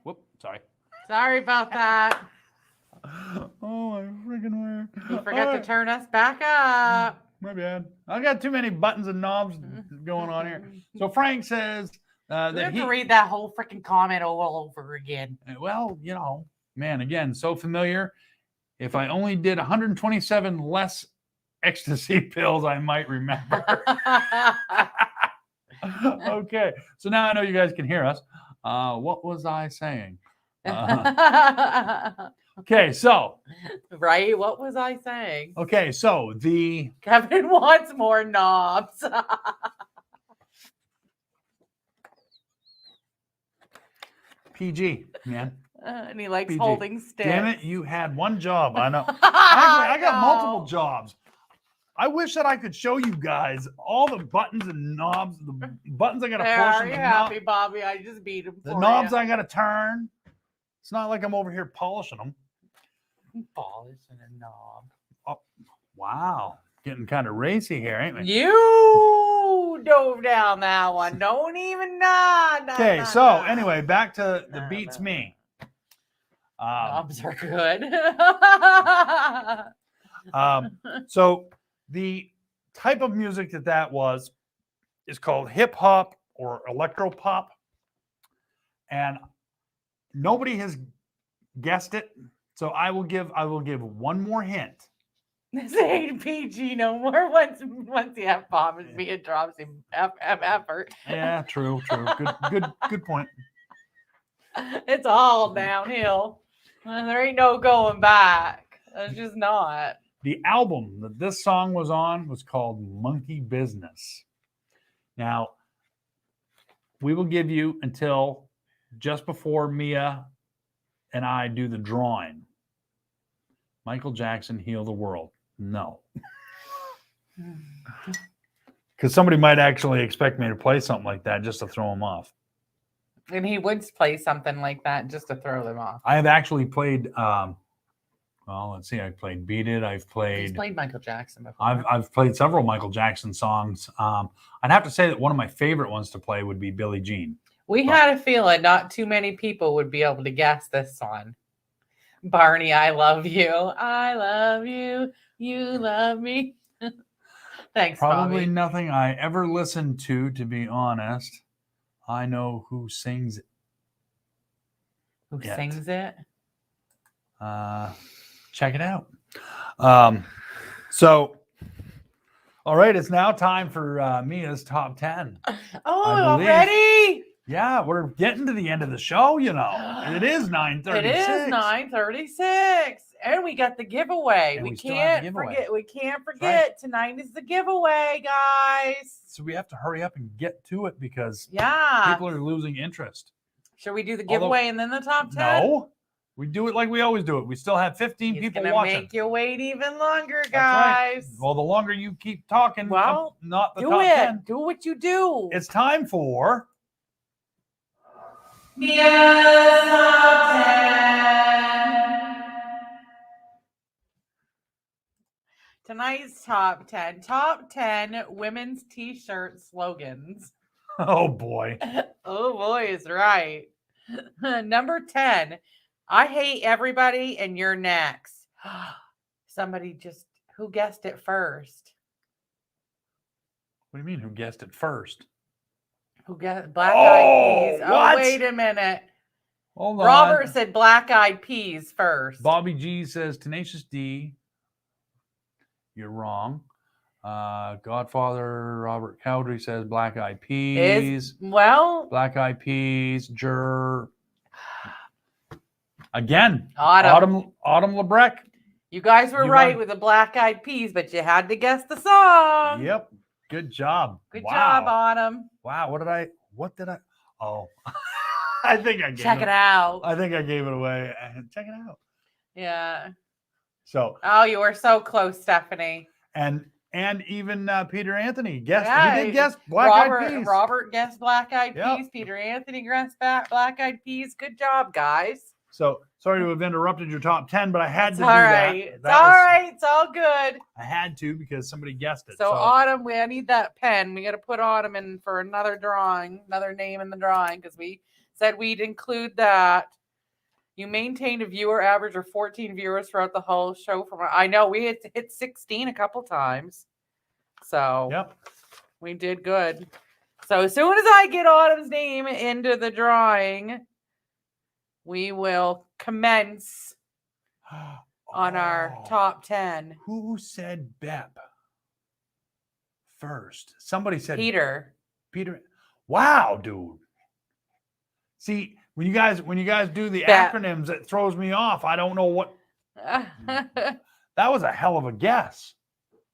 Whoop, sorry. Sorry about that. Oh, my freaking word. He forgot to turn us back up. My bad. I got too many buttons and knobs going on here. So Frank says We that have he, to read that whole freaking comment all over again. well, you know, man, again, so familiar. If I only did 127 less ecstasy pills, I might remember. Okay, so now I know you guys can hear us. What was I saying? Okay, so Right? What was I saying? okay, so the Kevin wants more knobs. PG, man. And he likes PG. holding sticks. Damn it, you had one job. I know. Actually, I got multiple know. jobs. I wish that I could show you guys all the buttons and knobs, the buttons I got to There, push, are and you the, happy, Bobby? I just beat him the for knobs you. I got to turn. It's not like I'm over here polishing them. Polishing a knob. Oh, wow. Getting kind of racy here, ain't we? You dove down that one. Don't even nod. Okay, so anyway, back to the Beats Me. Knobs are good. So the type of music that was is called hip hop or electro pop, and nobody has guessed it. So I will give one more hint. This ain't PG no more. Once the F bomb is being drops in effort. Yeah, true. Good point. It's all downhill. There ain't no going back. It's just not. The album that this song was on was called Monkey Business. Now, we will give you until just before Mia and I do the drawing. Michael Jackson, Heal the World. No. Because somebody might actually expect me to play something like that just to throw them off. And he would play something like that just to throw them off. I have actually played, well, let's see, I played Beat It. I've He's played Michael Jackson before. I've played several Michael Jackson songs. I'd have to say that one of my favorite ones to play would be Billie Jean. We had a feeling not too many people would be able to guess this song. Barney, I love you. I love you. You love me. Thanks, Probably Bobby. nothing I ever listened to be honest. I know who sings it. Who Yet. sings it? Check it out. So, all right, it's now time for Mia's top 10. Oh, I believe. already? Yeah, we're getting to the end of the show, you know. It is 9:36. It is 9:36. And we got the giveaway. And We we still have the can't giveaway. forget. We can't forget. Tonight is the giveaway, guys. So we have to hurry up and get to it because Yeah. people are losing interest. Should we do the Although- giveaway and then the top 10? No, we do it like we always do it. We still have 15 He's people gonna watching. make you wait even longer, That's right. guys. Well, the longer you keep talking, Well, not the do top it. 10. Do what you do. It's time for Mia's top 10. Tonight's top 10. Top 10 women's t-shirt slogans. oh boy. Oh boy, is right. Number 10. I hate everybody and you're next. Somebody just who guessed it first? What do you mean? Who guessed it first? Who guessed black eyed Oh, peas? what? Oh, wait a minute. Hold Robert on. said black eyed peas first. Bobby G says Tenacious D. You're wrong. Godfather Robert Cowdery says Black Eyed Peas. Black Eyed Peas. Again. Autumn Lebrec. You guys were You right won. with the black eyed peas, but you had to guess the song. Yep. Good job. Good job, Autumn. Wow. What did I? Oh, I think I gave Check it out. I think I gave it away. Check it out. Yeah. So. Oh, you were so close, Stephanie. And even Peter Anthony guessed. He did guess Black Eyed Peas. Robert guessed Black Eyed Peas. Peter Anthony guessed Black Eyed Peas. Good job, guys. So sorry to have interrupted your top 10, but I had to do that. It's all right. It's all good. I had to because somebody guessed it. So Autumn, I need that pen. We got to put Autumn in for another drawing, another name in the drawing, because we said we'd include that. You maintained a viewer average of 14 viewers throughout the whole show. I know we had to hit 16 a couple times. So we did good. So as soon as I get Autumn's name into the drawing, we will commence on our top 10. Who said Bep first? Somebody said Peter. Wow, dude. See, when you guys do the acronyms, it throws me off. I don't know what. That was a hell of a guess.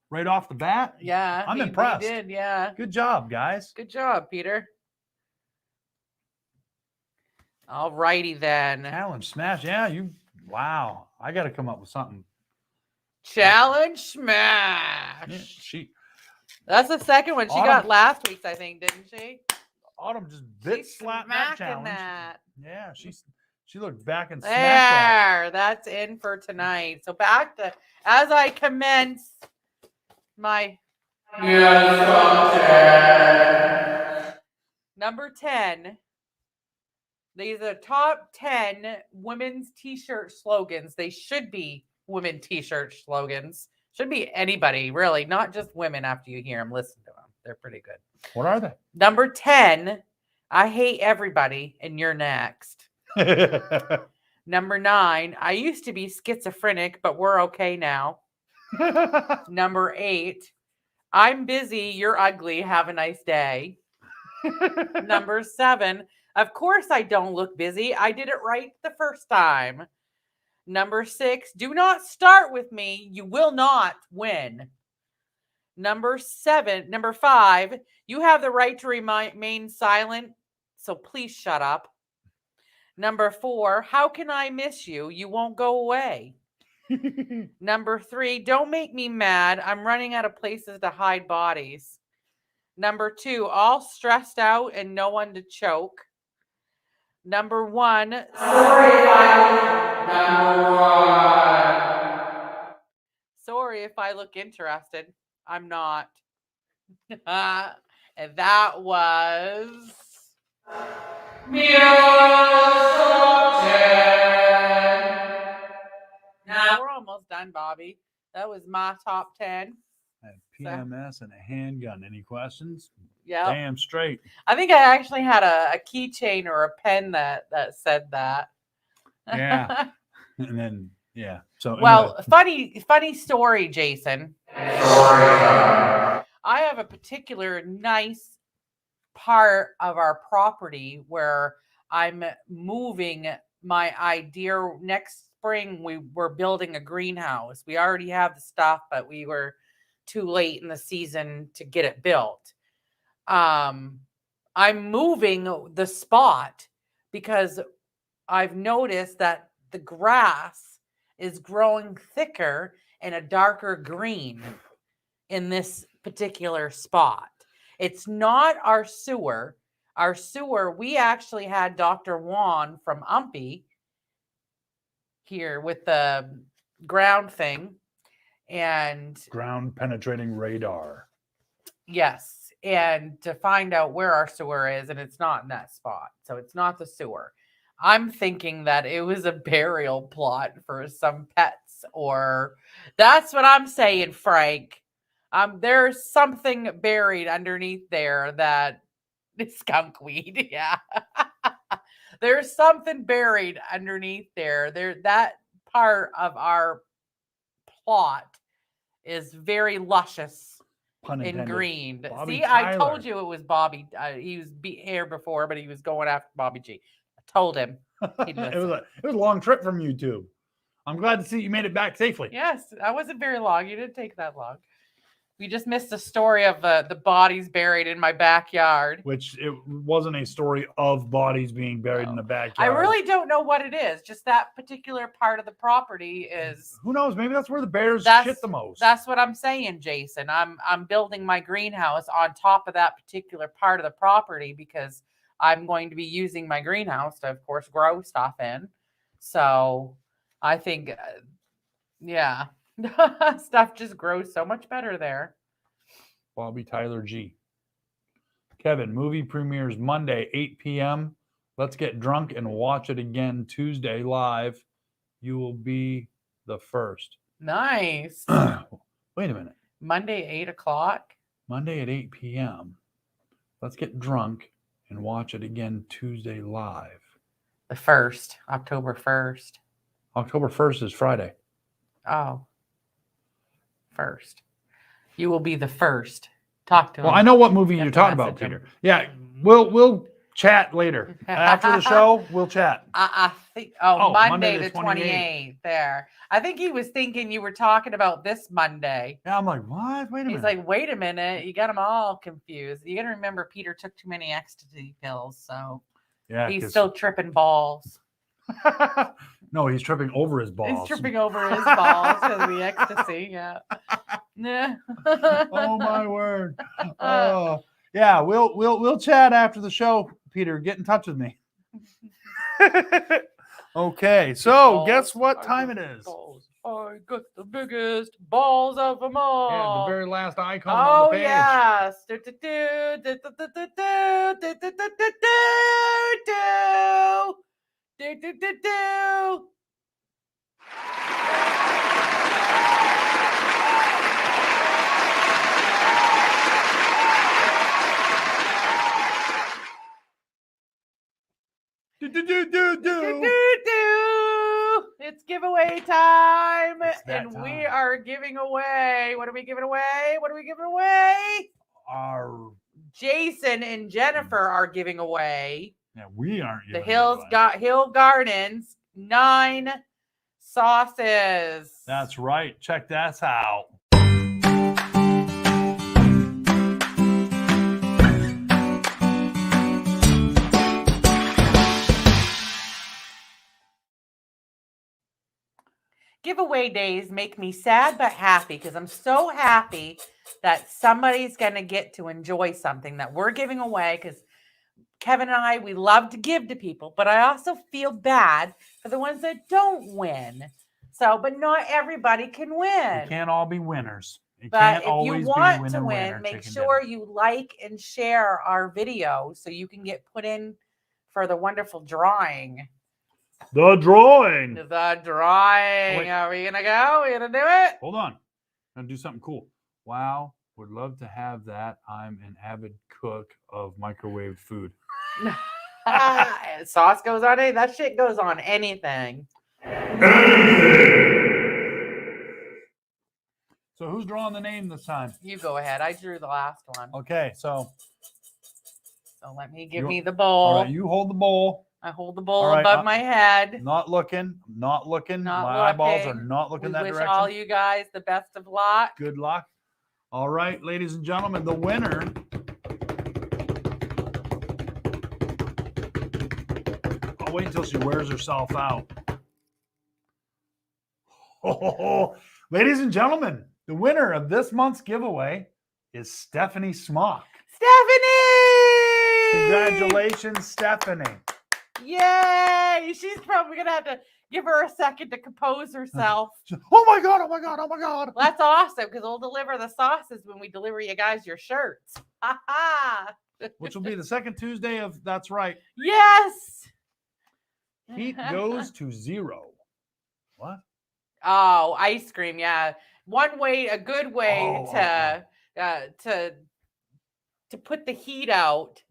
Right off the bat. Yeah. I'm impressed. He did, yeah. Good job, guys. Good job, Peter. All righty then. Challenge smash. Yeah, wow. I got to come up with something. Challenge smash. Yeah, that's the second one. She got last week's, I think, didn't she? Autumn just slapped that challenge. Yeah, she looked back and smacked there. That's in for tonight. So back to as I commence my number 10. These are top 10 women's t-shirt slogans. They should be women t-shirt slogans. Should be anybody, really, not just women. After you hear them, listen to them. They're pretty good. What are they? Number 10, I hate everybody and you're next. Number 9, I used to be schizophrenic, but we're okay now. Number 8, I'm busy, you're ugly, have a nice day. Number 7, of course I don't look busy. I did it right the first time. Number 6, do not start with me. You will not win. Number 5, you have the right to remain silent, so please shut up. Number 4, how can I miss you? You won't go away. Number 3, don't make me mad. I'm running out of places to hide bodies. Number 2, all stressed out and no one to choke. Number 1, sorry if I look interested. I'm not. And that was Now we're almost done, Bobby. That was my top 10. I have PMS and a handgun. Any questions? Yeah. Damn straight. I think I actually had a keychain or a pen that said that. Yeah. And then So well, funny story, Jason. I have a particular nice part of our property where I'm moving my idea. Next spring we're building a greenhouse. We already have the stuff, but we were too late in the season to get it built. I'm moving the spot because I've noticed that the grass is growing thicker and a darker green in this particular spot. It's not our sewer. Our sewer, we actually had Dr. Juan from Umpy here with the ground thing. And ground penetrating radar. Yes. And to find out where our sewer is, and it's not in that spot. So it's not the sewer. I'm thinking that it was a burial plot for some pets, or that's what I'm saying, Frank. There's something buried underneath there that is skunkweed. Yeah. There's something buried underneath there. That part of our plot is very luscious Pun and intended. green. Bobby See, I Tyler. told you it was Bobby. He was beat here before, but he was going after Bobby G. I told him. He'd it was listen. it was a long trip from you two. I'm glad to see you made it back safely. Yes, that wasn't very long. You didn't take that long. We just missed the story of the bodies buried in my backyard. Which it wasn't a story of bodies being buried in the backyard. I really don't know what it is. Just that particular part of the property is. Who knows? Maybe that's where the bears shit the most. That's what I'm saying, Jason. I'm building my greenhouse on top of that particular part of the property because I'm going to be using my greenhouse to, of course, grow stuff in. So I think, yeah, stuff just grows so much better there. Bobby Tyler G. Kevin, movie premieres Monday, 8 p.m. Let's get drunk and watch it again Tuesday live. You will be the first. Nice. Wait a minute. Monday, 8 o'clock. Monday at 8 p.m. Let's get drunk and watch it again Tuesday live. The 1st, October 1st. October 1st is Friday. Oh. 1st. You will be the first. Talk to him. Well, I know what movie You you're have to talking about, message him. Peter. Yeah, we'll chat later. After the show, we'll chat. I think Monday the 28th there. I think he was thinking you were talking about this Monday. Yeah, I'm like, what? Wait a minute. He's like, wait a minute. You got them all confused. You got to remember Peter took too many ecstasy pills, so yeah, he's still tripping balls. No, he's tripping over his balls. He's tripping over his balls because of the ecstasy. Yeah. Oh my word. Oh, yeah, we'll chat after the show, Peter. Get in touch with me. Okay, so guess what time it is? I got the biggest balls of them all. Yeah, the very last icon on the page. Yes. It's giveaway time, and time. we are giving away. What are we giving away? What are we giving away? Our Jason and Jennifer are giving away we aren't. the Hill Gardens 9 sauces. That's right. Check that out. Giveaway days make me sad but happy because I'm so happy that somebody's going to get to enjoy something that we're giving away, because Kevin and I, we love to give to people, but I also feel bad for the ones that don't win. So, but not everybody can win. We can't all be winners. It But can't if you always want be to win, winner, make chicken sure dinner. you like and share our video so you can get put in for the wonderful drawing. The drawing. The drawing. wait. Are we going to go? We going to do it? Hold on. I'm going to do something cool. Wow. Would love to have that. I'm an avid cook of microwave food. Sauce goes on it. That shit goes on anything. So who's drawing the name this time? You go ahead. I drew the last one. Okay, so let me give me the bowl. all right, you hold the bowl. I hold the bowl All right, above my head. Not looking. My looking. eyeballs are not looking We that wish direction. all you guys the best of luck. Good luck. All right, ladies and gentlemen, the winner. I'll wait until she wears herself out. Oh, ladies and gentlemen, the winner of this month's giveaway is Stephanie Smock. Stephanie! Congratulations, Stephanie. Yay! She's probably going to have to give her a second to compose herself. Oh my God, oh my God, oh my God. Well, that's awesome, because we'll deliver the sauces when we deliver you guys your shirts. Ha ha! Which will be the second Tuesday of That's Right. Yes! Heat goes to 0. What? Oh, ice cream. Yeah. A good way Oh, to put the heat out.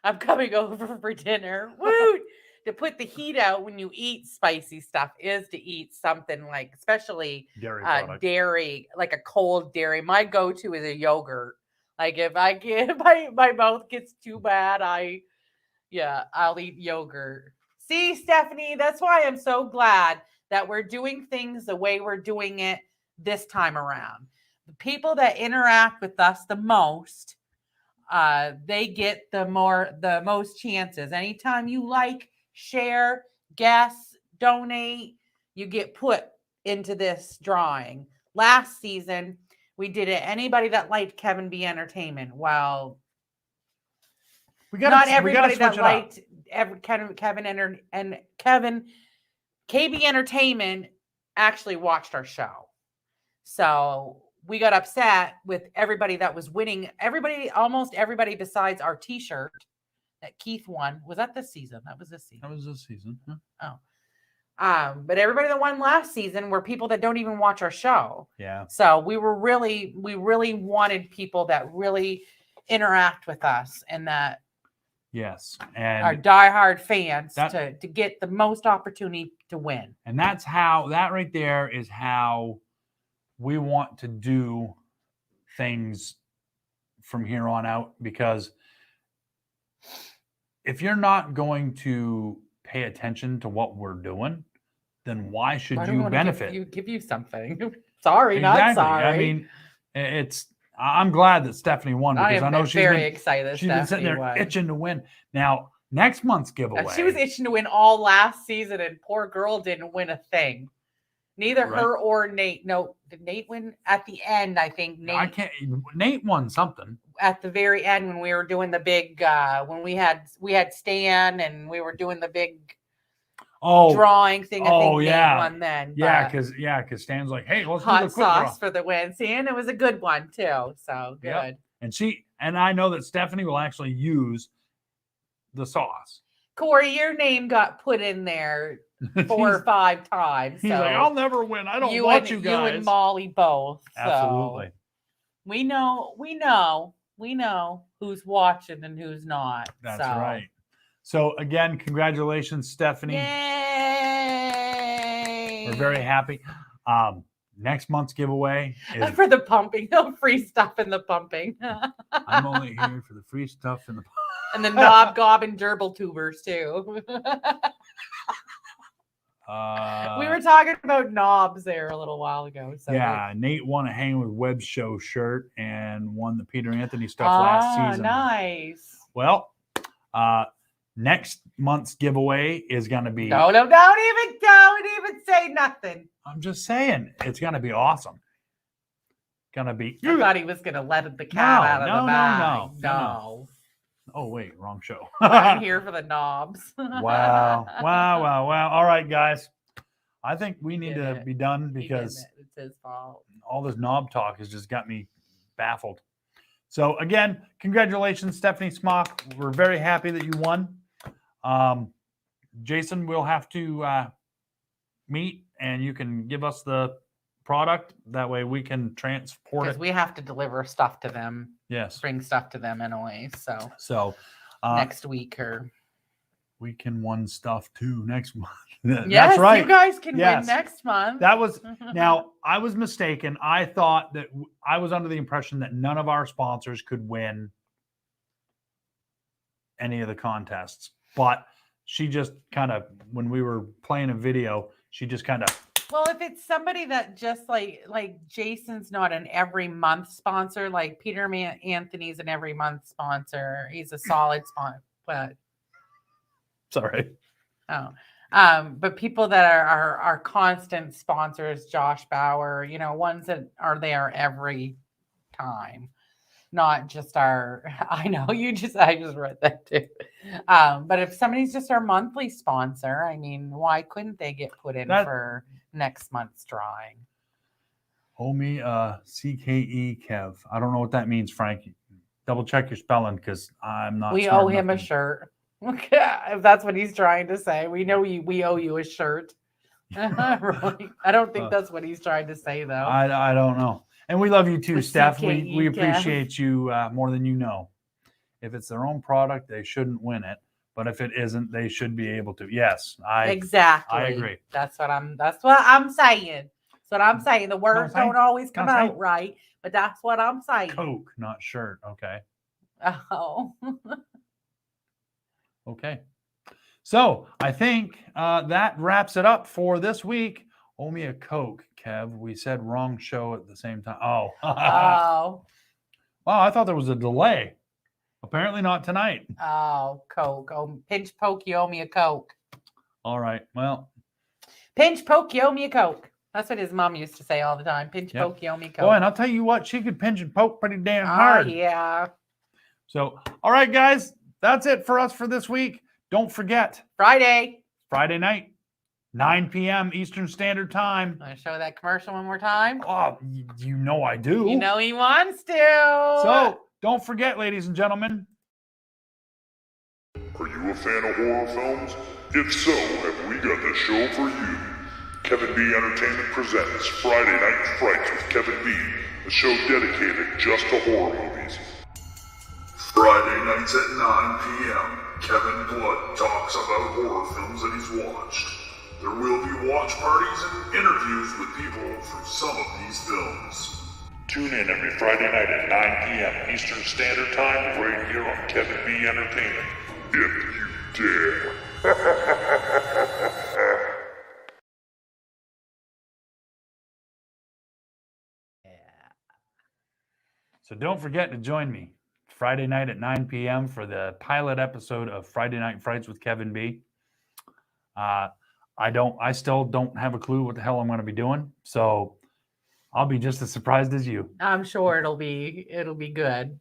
I'm coming over for dinner. Woo! To put the heat out when you eat spicy stuff is to eat something like, especially Dairy product. dairy, like a cold dairy. My go-to is a yogurt. Like if I get my mouth gets too bad, I'll eat yogurt. See, Stephanie, that's why I'm so glad that we're doing things the way we're doing it this time around. The people that interact with us the most, they get the most chances. Anytime you like, share, guess, donate, you get put into this drawing. Last season, we did it. Anybody that liked Kevin B Entertainment. Well, not everybody that liked Kevin KB Entertainment actually watched our show. So we got upset with everybody that was winning. Almost everybody besides our t-shirt that Keith won. Was that this season? That was this season. That was this season. Oh. But everybody that won last season were people that don't even watch our show. Yeah. So we really wanted people that really interact with us and that Yes. our And diehard fans to get the most opportunity to win. and that right there is how we want to do things from here on out, because if you're not going to pay attention to what we're doing, then why should you benefit? Give you something. Sorry, Exactly. not sorry. I mean, I'm glad that Stephanie won, because I know she's very excited. She's been sitting there itching to win. Now, next month's giveaway. She was itching to win all last season, and poor girl didn't win a thing. Neither her or Nate. No, did Nate win at the end? I think Nate won something at the very end when we were doing the big. When we had Stan and we were doing the big drawing thing. I think Nate won then. Yeah, because Stan's like, hey, let's hot do the quick sauce draw for the win. See, and it was a good one too. So good. Yep. And I know that Stephanie will actually use the sauce. Corey, your name got put in there 4 or 5 times. He's so like, I'll never win. I don't want you guys. You and Molly both. Absolutely. So we know who's watching and who's not. That's right. So again, congratulations, Stephanie. Yay! We're very happy. Next month's giveaway is for the pumping. Free stuff in the pumping. I'm only here for the free stuff in the and the knob gob and gerbil tubers too. We were talking about knobs there a little while ago. So yeah, Nate won a Hang with Web show shirt and won the Peter Anthony stuff last season. Nice. Well, next month's giveaway is going to be. No, don't even say nothing. I'm just saying, it's going to be awesome. Gonna be. I thought he was going to let the cat out of the bag. No. Oh, wait, wrong show. I'm here for the knobs. Wow. All right, guys. I think we need to be done because it's his fault. All this knob talk has just got me baffled. So, again, congratulations, Stephanie Smock. We're very happy that you won. Jason, we'll have to meet and you can give us the product. That way we can transport it. Because we have to deliver stuff to them. Yes. Bring stuff to them anyway. So next week or we can win stuff too next month. Yes, that's right. You guys can win next month. That was now I was mistaken. I thought that I was under the impression that none of our sponsors could win any of the contests. But she just kind of, when we were playing a video, she just kind of. Well, if it's somebody that just like Jason's not an every month sponsor, like Peter Anthony's an every month sponsor. He's a solid sponsor, but sorry. Oh, but people that are constant sponsors, Josh Bauer, ones that are there every time, not just our. I know I just read that too. But if somebody's just our monthly sponsor, I mean, why couldn't they get put in for next month's drawing? Owe me CKE Kev. I don't know what that means, Frank. Double check your spelling because I'm not. We owe him a shirt. If that's what he's trying to say. We know we owe you a shirt. Really? I don't think that's what he's trying to say, though. I don't know. And we love you too, The Steph. We CKE, Kev. appreciate you more than you know. If it's their own product, they shouldn't win it. But if it isn't, they should be able to. Yes, Exactly. I agree. That's what I'm saying. That's what I'm saying. The words don't always come out right, but that's what I'm saying. Coke, not shirt. Okay. Oh. Okay. So I think that wraps it up for this week. Owe me a Coke, Kev. We said wrong show at the same time. Oh. Oh. Wow, I thought there was a delay. Apparently not tonight. Oh, Coke. Oh, pinch poke, you owe me a Coke. All right. Well. Pinch poke, you owe me a Coke. That's what his mom used to say all the time. Pinch poke, you owe me a Coke. Boy, and I'll tell you what, she could pinch and poke pretty damn hard. Oh, yeah. So, all right, guys, that's it for us for this week. Don't forget, Friday night, 9 p.m. Eastern Standard Time. Want to show that commercial one more time? Oh, you know I do. You know he wants to. So, don't forget, ladies and gentlemen. Are you a fan of horror films? If so, have we got the show for you. Kevin B Entertainment presents Friday Night Frights with Kevin B, a show dedicated just to horror movies. Friday nights at 9 p.m., Kevin Blood talks about horror films that he's watched. There will be watch parties and interviews with people from some of these films. Tune in every Friday night at 9 p.m. Eastern Standard Time right here on Kevin B Entertainment. If you dare. So don't forget to join me Friday night at 9 p.m. for the pilot episode of Friday Night Frights with Kevin B. I still don't have a clue what the hell I'm going to be doing, so I'll be just as surprised as you. I'm sure it'll be good.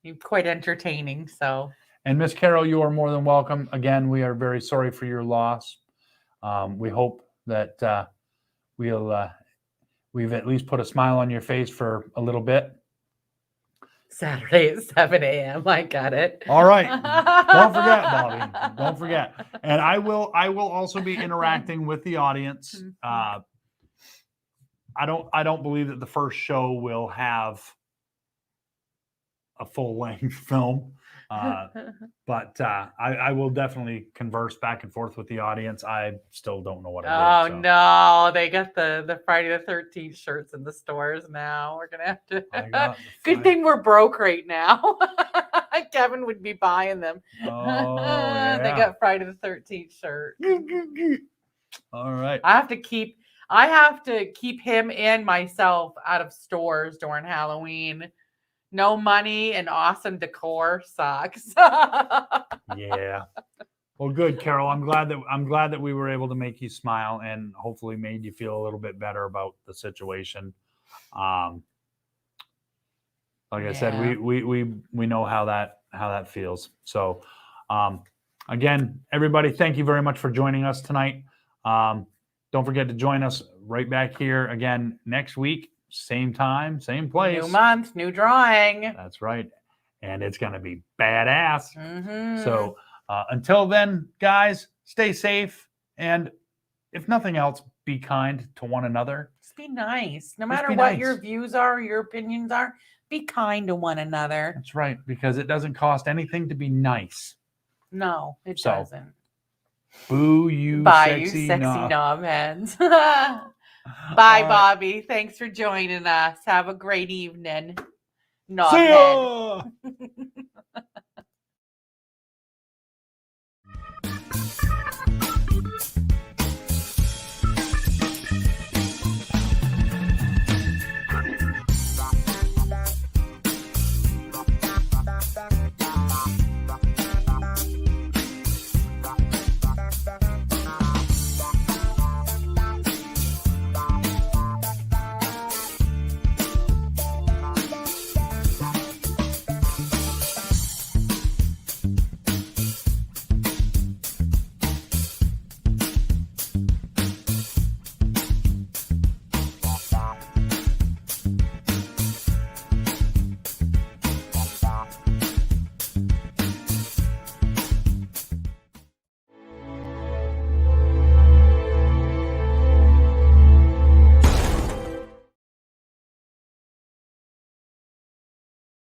You're quite entertaining, so. And Miss Carol, you are more than welcome. Again, we are very sorry for your loss. We hope that we've at least put a smile on your face for a little bit. Saturday at 7 a.m. I got it. All right. Don't forget, Bobby. Don't forget. And I will also be interacting with the audience. I don't believe that the first show will have a full-length film. But I will definitely converse back and forth with the audience. I still don't know what I did. No, they got the Friday the 13th shirts in the stores now. We're gonna have to. Good thing we're broke right now. Kevin would be buying them. Oh, yeah. They got Friday the 13th shirt. All right. I have to keep him and myself out of stores during Halloween. No money and awesome decor sucks. Yeah. Well, good, Carol. I'm glad that we were able to make you smile and hopefully made you feel a little bit better about the situation. Like I said, we know how that feels. So, again, everybody, thank you very much for joining us tonight. Don't forget to join us right back here again next week. Same time, same place. New month, new drawing. That's right. And it's going to be badass. Mm-hmm. So until then, guys, stay safe. And if nothing else, be kind to one another. Just be nice. No matter what your views are, your opinions are, be kind to one another. That's right. Because it doesn't cost anything to be nice. No, it doesn't. Boo you, Bye, sexy you sexy knob. knobheads. Bye, Bobby. Thanks for joining us. Have a great evening. See ya!